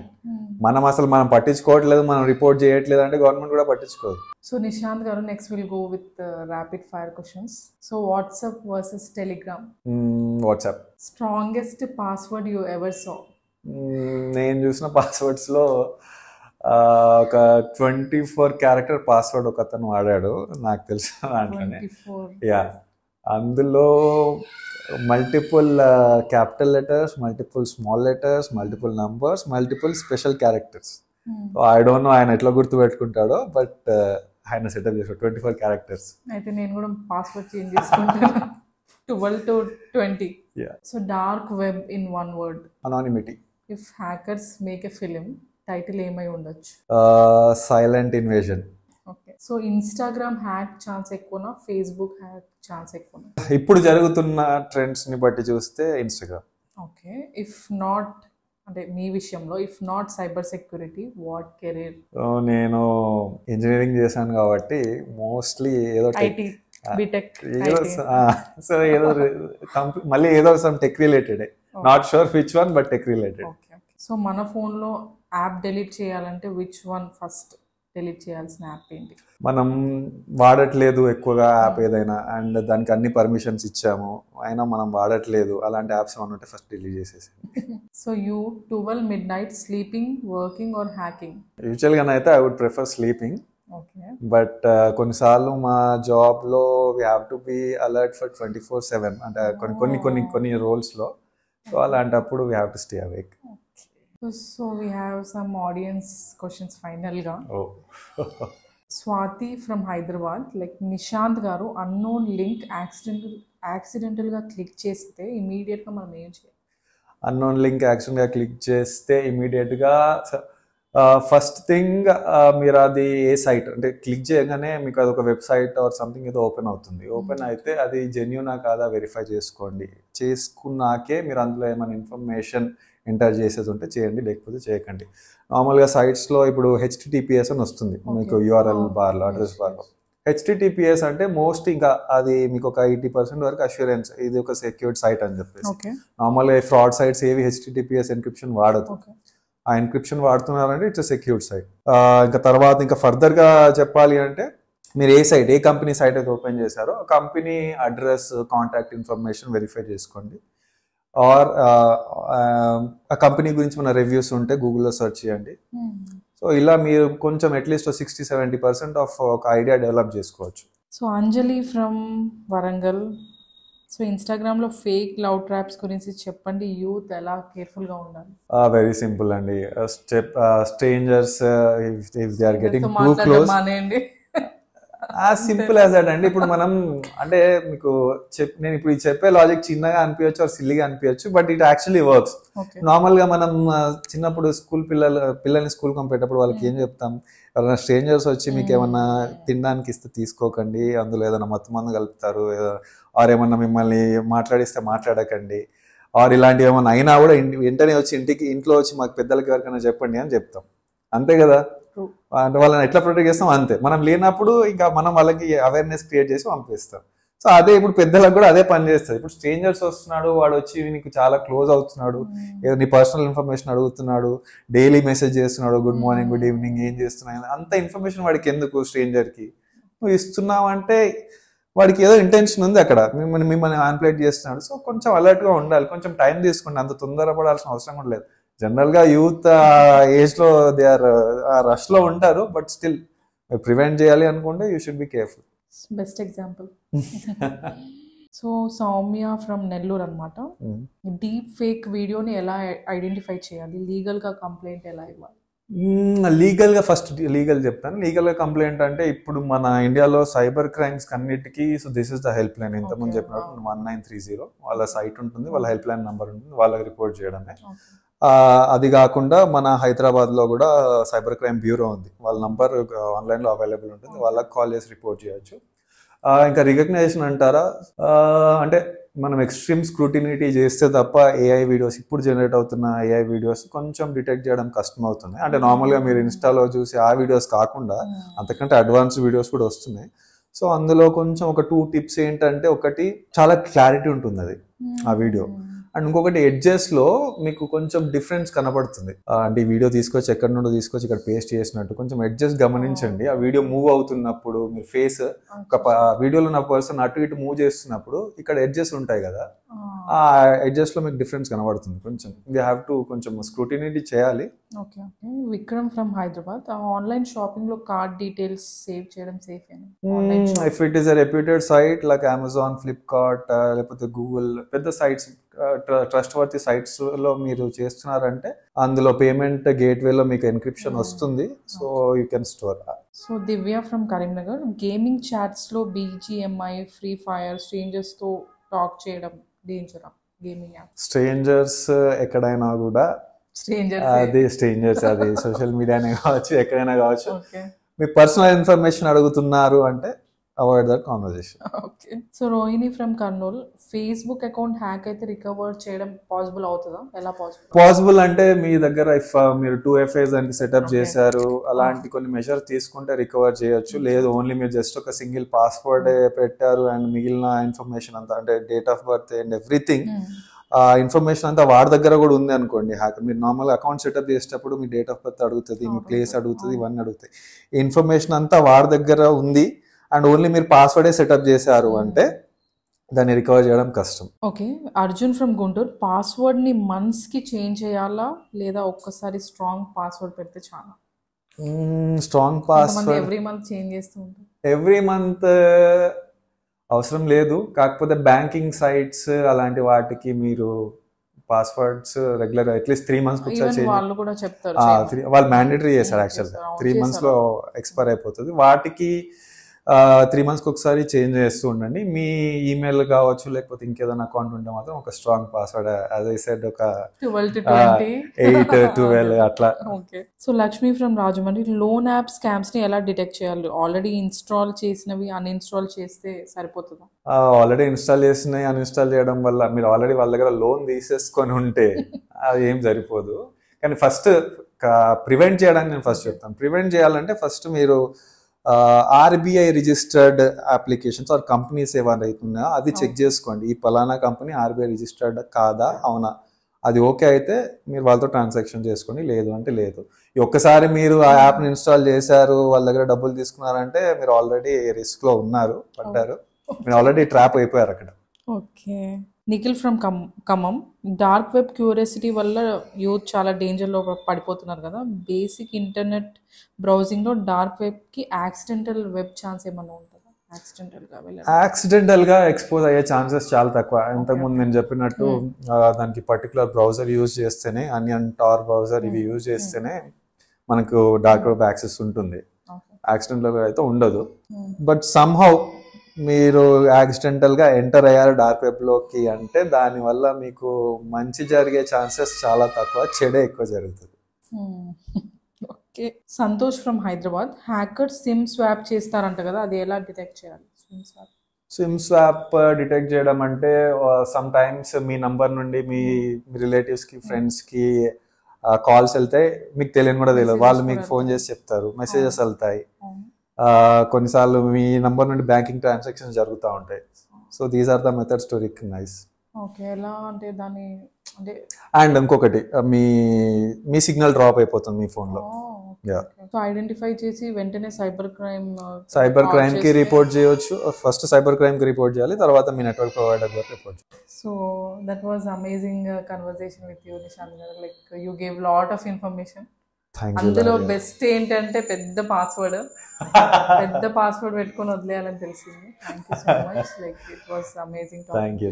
మనం పట్టించుకోవట్లేదు, మనం రిపోర్ట్ చేయట్లేదు అంటే గవర్నమెంట్ కూడా పట్టించుకోదు. సో నిశాంత్ గారు, next will go with rapid fire questions. So WhatsApp versus Telegram. WhatsApp. Strongest password you ever సా? నేను చూసిన పాస్వర్డ్స్ లో ఒక 24 క్యారెక్టర్ పాస్వర్డ్ ఒక అతను వాడాడు నాకు తెలిసిన దాంట్లోనే. యా, అందులో multiple capital letters, multiple small letters, multiple numbers, multiple special characters. I don't know ఆయన ఎట్లా గుర్తు పెట్టుకుంటాడో, బట్ ఆయన సెటప్ చేశాడు 24 క్యారెక్టర్స్. అయితే నేను కూడా పాస్వర్డ్ చేంజ్ చేసుకుంటాను 12 to 20. So dark web in 1 word. Anonymity. If hackers make a film title ఏమై ఉండొచ్చు? Silent invasion. Okay. So Instagram hack chance ఎక్కువనా, ఫేస్బుక్ హ్యాక్ ఛాన్స్ ఎక్కువనా? ఇప్పుడు జరుగుతున్న ట్రెండ్స్ని బట్టి చూస్తే ఇన్స్టాగ్రామ్. ఓకే. ఇఫ్ నాట్, అంటే మీ విషయంలో if not cyber security, what career? నేను ఇంజనీరింగ్ చేశాను కాబట్టి మోస్ట్లీ ఏదో ఐటీ, బీటెక్, సో ఏదో మళ్ళీ ఏదో some tech related, not sure which one, but tech related. Okay. So మన ఫోన్లో యాప్ డిలీట్ చేయాలంటే విచ్ వన్ ఫస్ట్ డిలీట్ చేయాల్సిన యాప్ ఏంటి? మనం వాడట్లేదు ఎక్కువగా యాప్ ఏదైనా అండ్ దానికి అన్ని పర్మిషన్స్ ఇచ్చాము అయినా మనం వాడట్లేదు అలాంటి యాప్స్ ఏమైనా ఉంటే ఫస్ట్ డిలీట్ చేసేసి. So you 12 midnight sleeping, working or hacking? యూజువల్గా అయితే I would prefer sleeping. Okay. But కొన్నిసార్లు మా జాబ్లో we have to be alert for 24/7 అంటే కొన్ని రోల్స్లో. సో అలాంటప్పుడు we have to stay awake. So we have some audience questions ఫైనల్గా. Swathi from Hyderabad, like Nishant garu unknown link యాక్సిడెంటల్గా click చేస్తే ఇమీడియట్గా మనం ఏం చేయాలి? అన్నోన్ లింక్ యాక్సిడెంట్గా క్లిక్ చేస్తే ఇమీడియట్గా ఫస్ట్ థింగ్ మీరు అది ఏ సైట్ అంటే క్లిక్ చేయగానే మీకు అది ఒక వెబ్సైట్ ఆర్ సంథింగ్ ఏదో ఓపెన్ అవుతుంది. ఓపెన్ అయితే అది జెన్యూనా కాదా వెరిఫై చేసుకోండి. చేసుకున్నాకే మీరు అందులో ఏమైనా ఇన్ఫర్మేషన్ ఎంటర్ చేసేది ఉంటే చేయండి, లేకపోతే చేయకండి. నార్మల్గా సైట్స్లో ఇప్పుడు HTTPS అని వస్తుంది మీకు URL బార్లో, అడ్రస్ బార్లో. HTTPS అంటే మోస్ట్ ఇంకా అది మీకు ఒక 80% వరకు అష్యూరెన్స్ ఇది ఒక సెక్యూర్డ్ సైట్ అని చెప్పేసి. నార్మల్గా ఫ్రాడ్ సైట్స్ ఏవి HTTPS ఎన్క్రిప్షన్ వాడదు. ఆ ఎన్క్రిప్షన్ వాడుతున్నారంటే ఇట్స్ సెక్యూర్డ్ సైట్. ఇంకా తర్వాత ఇంకా ఫర్దర్గా చెప్పాలి అంటే మీరు ఏ కంపెనీ సైట్ అయితే ఓపెన్ చేశారో ఆ company address, contact information verify చేసుకోండి. ఆర్ ఆ కంపెనీ గురించి మన రివ్యూస్ ఉంటే గూగుల్లో సెర్చ్ చేయండి. సో ఇలా మీరు కొంచెం అట్లీస్ట్ 60-70% ఆఫ్ ఒక ఐడియా డెవలప్ చేసుకోవచ్చు. So Anjali from Warangal, so ఇన్స్టాగ్రామ్లో ఫేక్ లవ్ ట్రాప్స్ గురించి చెప్పండి, యూత్ ఎలా కేర్ఫుల్గా ఉండాలి? వెరీ సింపుల్ అండి. Strangers if they are getting too close, as simple as that అండి. ఇప్పుడు మనం అంటే మీకు నేను ఇప్పుడు చెప్పే లాజిక్ చిన్నగా అనిపించచ్చు ఆర్ సిల్లీగా అనిపించచ్చు, బట్ ఇట్ యాక్చువల్లీ వర్క్స్. నార్మల్గా మనం చిన్నప్పుడు పిల్లల్ని స్కూల్ పంపేటప్పుడు వాళ్ళకి ఏం చెప్తాం, ఎవరైనా స్ట్రేంజర్స్ వచ్చి మీకు ఏమన్నా తినడానికి ఇస్తే తీసుకోకండి, అందులో ఏదైనా మత్తు మందు కలుపుతారు, ఆర్ ఏమన్నా మిమ్మల్ని మాట్లాడిస్తే మాట్లాడకండి, ఆర్ ఇలాంటివి ఏమన్నా అయినా కూడా వెంటనే వచ్చి ఇంట్లో వచ్చి మాకు పెద్దలకి ఎవరికైనా చెప్పండి అని చెప్తాం. అంతే కదా, అంటే వాళ్ళని ఎట్లా ప్రొటెక్ట్ చేస్తాం అంతే. మనం లేనప్పుడు ఇంకా మనం వాళ్ళకి అవేర్నెస్ క్రియేట్ చేసి పంపిస్తాం. సో అదే ఇప్పుడు పెద్దలకు కూడా అదే పని చేస్తుంది. ఇప్పుడు స్ట్రేంజర్స్ వస్తున్నాడు, వాడు వచ్చి నీకు చాలా క్లోజ్ అవుతున్నాడు, ఏదో నీ పర్సనల్ ఇన్ఫర్మేషన్ అడుగుతున్నాడు, డైలీ మెసేజ్ చేస్తున్నాడు, గుడ్ మార్నింగ్, గుడ్ ఈవినింగ్, ఏం చేస్తున్నాయి, అంత ఇన్ఫర్మేషన్ వాడికి ఎందుకు? స్ట్రేంజర్కి నువ్వు ఇస్తున్నావు అంటే వాడికి ఏదో ఇంటెన్షన్ ఉంది అక్కడ, మిమ్మల్ని మ్యానిపులేట్ చేస్తున్నాడు. సో కొంచెం అలర్ట్గా ఉండాలి, కొంచెం టైం తీసుకోండి, అంత తొందరపడాల్సిన అవసరం కూడా లేదు. జనరల్గా యూత్ ఏజ్లో దే ఆర్ రష్లో ఉంటారు, బట్ స్టిల్ ప్రివెంట్ చేయాలి అనుకుంటే you should be careful. Best example. So Soumya from Nellore అనమాట, డీప్ ఫేక్ వీడియోని ఎలా ఐడెంటిఫై చేయాలి, లీగల్గా కంప్లైంట్ ఎలా ఇవ్వాలి? లీగల్గా ఫస్ట్ లీగల్ చెప్తాను. లీగల్గా కంప్లైంట్ అంటే ఇప్పుడు మన ఇండియాలో సైబర్ క్రైమ్స్ అన్నిటికీ so this is the help line. ఇంతకుముందు చెప్పినట్టు 1930 వాళ్ళ సైట్ ఉంటుంది, వాళ్ళ హెల్ప్ లైన్ నెంబర్ ఉంటుంది, వాళ్ళకి రిపోర్ట్ చేయడమే. అది కాకుండా మన హైదరాబాద్లో కూడా సైబర్ క్రైమ్ బ్యూరో ఉంది, వాళ్ళ నంబర్ ఆన్లైన్లో అవైలబుల్ ఉంటుంది, వాళ్ళకి కాల్ చేసి రిపోర్ట్ చేయొచ్చు. ఇంకా రికగ్నైజేషన్ అంటారా, అంటే మనం ఎక్స్ట్రీమ్ స్క్రూటినిటీ చేస్తే తప్ప ఏఐ వీడియోస్, ఇప్పుడు జనరేట్ అవుతున్న ఏఐ వీడియోస్ కొంచెం డిటెక్ట్ చేయడం కష్టం అవుతుంది. అంటే నార్మల్గా మీరు ఇన్స్టాలో చూసి ఆ వీడియోస్ కాకుండా అంతకంటే అడ్వాన్స్ వీడియోస్ కూడా వస్తున్నాయి. సో అందులో కొంచెం ఒక 2 టిప్స్ ఏంటంటే, ఒకటి చాలా క్లారిటీ ఉంటుంది అది ఆ వీడియో, అండ్ ఇంకొకటి ఎడ్జెస్లో మీకు కొంచెం డిఫరెన్స్ కనబడుతుంది. అంటే ఈ వీడియో తీసుకొచ్చి ఎక్కడి నుండో తీసుకొచ్చి ఇక్కడ పేస్ట్ చేసినట్టు కొంచెం ఎడ్జెస్ గమనించండి. ఆ వీడియో మూవ్ అవుతున్నప్పుడు మీరు ఫేస్ ఒక వీడియోలో ఉన్న పర్సన్ అటు ఇటు మూవ్ చేస్తున్నప్పుడు ఇక్కడ ఎడ్జెస్ ఉంటాయి కదా, ఆ ఎడ్జెస్లో మీకు డిఫరెన్స్ కనబడుతుంది. కొంచెం యూ హ్యావ్ టు కొంచెం స్క్రూటినిటీ చేయాలి. Okay. Vikram from Hyderabad, online shopping లో కార్డ్ డీటెయిల్స్ సేవ్ చేయడం సేఫ్ ఏనా? If it is a reputed site like Amazon, Flipkart లేకపోతే గూగుల్, పెద్ద సైట్స్, ట్రస్ట్ వర్తీ సైట్స్ లో మీరు చేస్తున్నారంటే అందులో పేమెంట్ గేట్వేలో మీకు ఎన్క్రిప్షన్ వస్తుంది, so you can store. So Divya from Karimnagar, gaming chats లో BGMI, ఫ్రీ ఫైర్, స్ట్రేంజర్స్ తో టాక్ చేయడం డేంజరా? గేమింగ్ యాప్ స్ట్రేంజర్స్ ఎక్కడైనా కూడా స్ట్రేంజర్స్. అది స్ట్రేంజర్స్, అది సోషల్ మీడియానే కావచ్చు, ఎక్కడైనా కావచ్చు. ఓకే. మీ పర్సనల్ ఇన్ఫర్మేషన్ అడుగుతున్నారు అంటే avoid that conversation. Okay. So Rohini from Kurnool, Facebook account hack అయితే రికవర్ చేయడం పాసిబుల్ అవుతుందా? ఎలా పాసిబుల్? పాసిబుల్ అంటే మీ దగ్గర ఇఫ్ మీరు 2FAs దానికి సెటప్ చేశారు, అలాంటి కొన్ని మెజర్ తీసుకుంటే రికవర్ చేయొచ్చు. లేదు ఓన్లీ మీరు జస్ట్ ఒక సింగిల్ పాస్వర్డ్ పెట్టారు అండ్ మిగిలిన ఇన్ఫర్మేషన్ అంతా అంటే date of birth and everything information అంతా వాడి దగ్గర కూడా ఉంది అనుకోండి హ్యాక్. మీరు నార్మల్ అకౌంట్ సెటప్ చేసేటప్పుడు మీ డేట్ ఆఫ్ బర్త్ అడుగుతుంది, మీ ప్లేస్ అడుగుతుంది, ఇవన్నీ అడుగుతాయి. ఈ ఇన్ఫర్మేషన్ అంతా వాడి దగ్గర ఉంది అండ్ ఓన్లీ మీరు పాస్వర్డే సెటప్ చేశారు అంటే దాన్ని రికవర్ చేయడం కష్టం. Okay. Arjun from Guntur, password ని మంత్స్ కి చేంజ్ చేయాలా లేదా ఒక్కసారి స్ట్రాంగ్ పాస్వర్డ్ పెడితే చాలా? Strong password every month change చేస్తూ ఉంటారు. ఎవ్రీ మంత్ అవసరం లేదు. కాకపోతే బ్యాంకింగ్ సైట్స్ అలాంటి వాటికి మీరు పాస్వర్డ్స్ రెగ్యులర్ అట్లీస్ట్ 3 months వాళ్ళు కూడా చెప్తారు, వాళ్ళు మ్యాండేటరీ చేశారు యాక్చువల్గా. 3 months లో ఎక్స్పైర్ అయిపోతుంది. వాటికి 3 months ఒకసారి చేంజ్ చేస్తూ ఉండండి. మీ ఈమెయిల్ కావచ్చు లేకపోతే ఇంకేదైనా అకౌంట్ ఉంటే మాత్రం ఒక strong password as I said ఒక 12 to 20 8 12 అట్లా. Okay. So Lakshmi from Rajahmundry, loan app scams ని ఎలా డిటెక్ట్ చేయాలి? ఆల్రెడీ ఇన్స్టాల్ చేసినవి అన్ఇన్స్టాల్ చేస్తే సరిపోతుందా? ఆల్రెడీ ఇన్స్టాల్ చేసినవి అన్ఇన్స్టాల్ చేయడం వల్ల మీరు ఆల్రెడీ వాళ్ళ దగ్గర లోన్ తీసేసుకొని ఉంటే అది ఏం సరిపోదు. కానీ ఫస్ట్ ప్రివెంట్ చేయడానికి నేను ఫస్ట్ చెప్తాను. ప్రివెంట్ చేయాలంటే ఫస్ట్ మీరు RBI registered applications or companies ఏమైనా అవుతున్నాయో అది చెక్ చేసుకోండి. ఈ పలానా కంపెనీ RBI రిజిస్టర్డ్ కాదా, అవునా, అది ఓకే అయితే మీరు వాళ్ళతో ట్రాన్సాక్షన్ చేసుకోండి, లేదు అంటే లేదు. ఒక్కసారి మీరు ఆ యాప్ని ఇన్స్టాల్ చేశారు, వాళ్ళ దగ్గర డబ్బులు తీసుకున్నారంటే మీరు ఆల్రెడీ రిస్క్లో ఉన్నారు, పడ్డారు, మీరు ఆల్రెడీ ట్రాప్ అయిపోయారు అక్కడ. Okay. Nikhil from Khammam, dark web curiosity వల్ల యూత్ చాలా డేంజర్లో పడిపోతున్నారు కదా. బేసిక్ ఇంటర్నెట్ బ్రౌజింగ్లో డార్క్ వెబ్కి యాక్సిడెంటల్ వెబ్ ఛాన్స్ ఏమన్నా ఉంటుందా? యాక్సిడెంటల్గా ఎక్స్పోజ్ అయ్యే ఛాన్సెస్ చాలా తక్కువ. ఇంతకుముందు నేను చెప్పినట్టు దానికి పర్టికులర్ బ్రౌజర్ యూజ్ చేస్తేనే, అనియన్, టార్ బ్రౌజర్ ఇవి యూజ్ చేస్తేనే మనకు డార్క్ వెబ్ యాక్సెస్ ఉంటుంది. యాక్సిడెంటల్గా అయితే ఉండదు. బట్ సమ్హౌ మీరు యాక్సిడెంటల్గా ఎంటర్ అయ్యారు డార్క్ వెబ్లోకి అంటే దానివల్ల మీకు మంచి జరిగే ఛాన్సెస్ చాలా తక్కువ, చెడే ఎక్కువ జరుగుతుంది. Okay. Santosh from Hyderabad, hackers SIM swap చేస్తారంట కదా, అది ఎలా డిటెక్ట్ చేయాలి? సిమ్ స్వాప్ డిటెక్ట్ చేయడం అంటే సమ్ టైమ్స్ మీ నంబర్ నుండి మీ రిలేటివ్స్కి, ఫ్రెండ్స్కి కాల్స్ వెళ్తాయి, మీకు తెలియని కూడా తెలియదు, వాళ్ళు మీకు ఫోన్ చేసి చెప్తారు, మెసేజెస్ వెళ్తాయి. కొన్నిసార్లు మీ నంబర్ నుండి బ్యాంకింగ్ ట్రాన్సాక్షన్స్ జరుగుతూ ఉంటాయి. So these are the methods to recognise. Okay. ఎలా అంటే దాని అంటే అండ్ ఇంకొకటి మీ సిగ్నల్ డ్రాప్ అయిపోతుంది మీ ఫోన్లో. సో ఐడెంటిఫై చేసి వెంటనే సైబర్ క్రైమ్ కి రిపోర్ట్ చేయొచ్చు. ఫస్ట్ సైబర్ క్రైమ్ కి రిపోర్ట్ చేయాలి, తర్వాత మీ నెట్వర్క్ ప్రొవైడర్ కి రిపోర్ట్ చేయాలి. So that was amazing conversation with you Nishant garu. Like you gave lot of information. అందులో బెస్ట్ ఏంటంటే పెద్ద పాస్వర్డ్ పెట్టుకొని వదిలేయాలని తెలిసింది. Thank you so much. Like it was amazing. Thank you.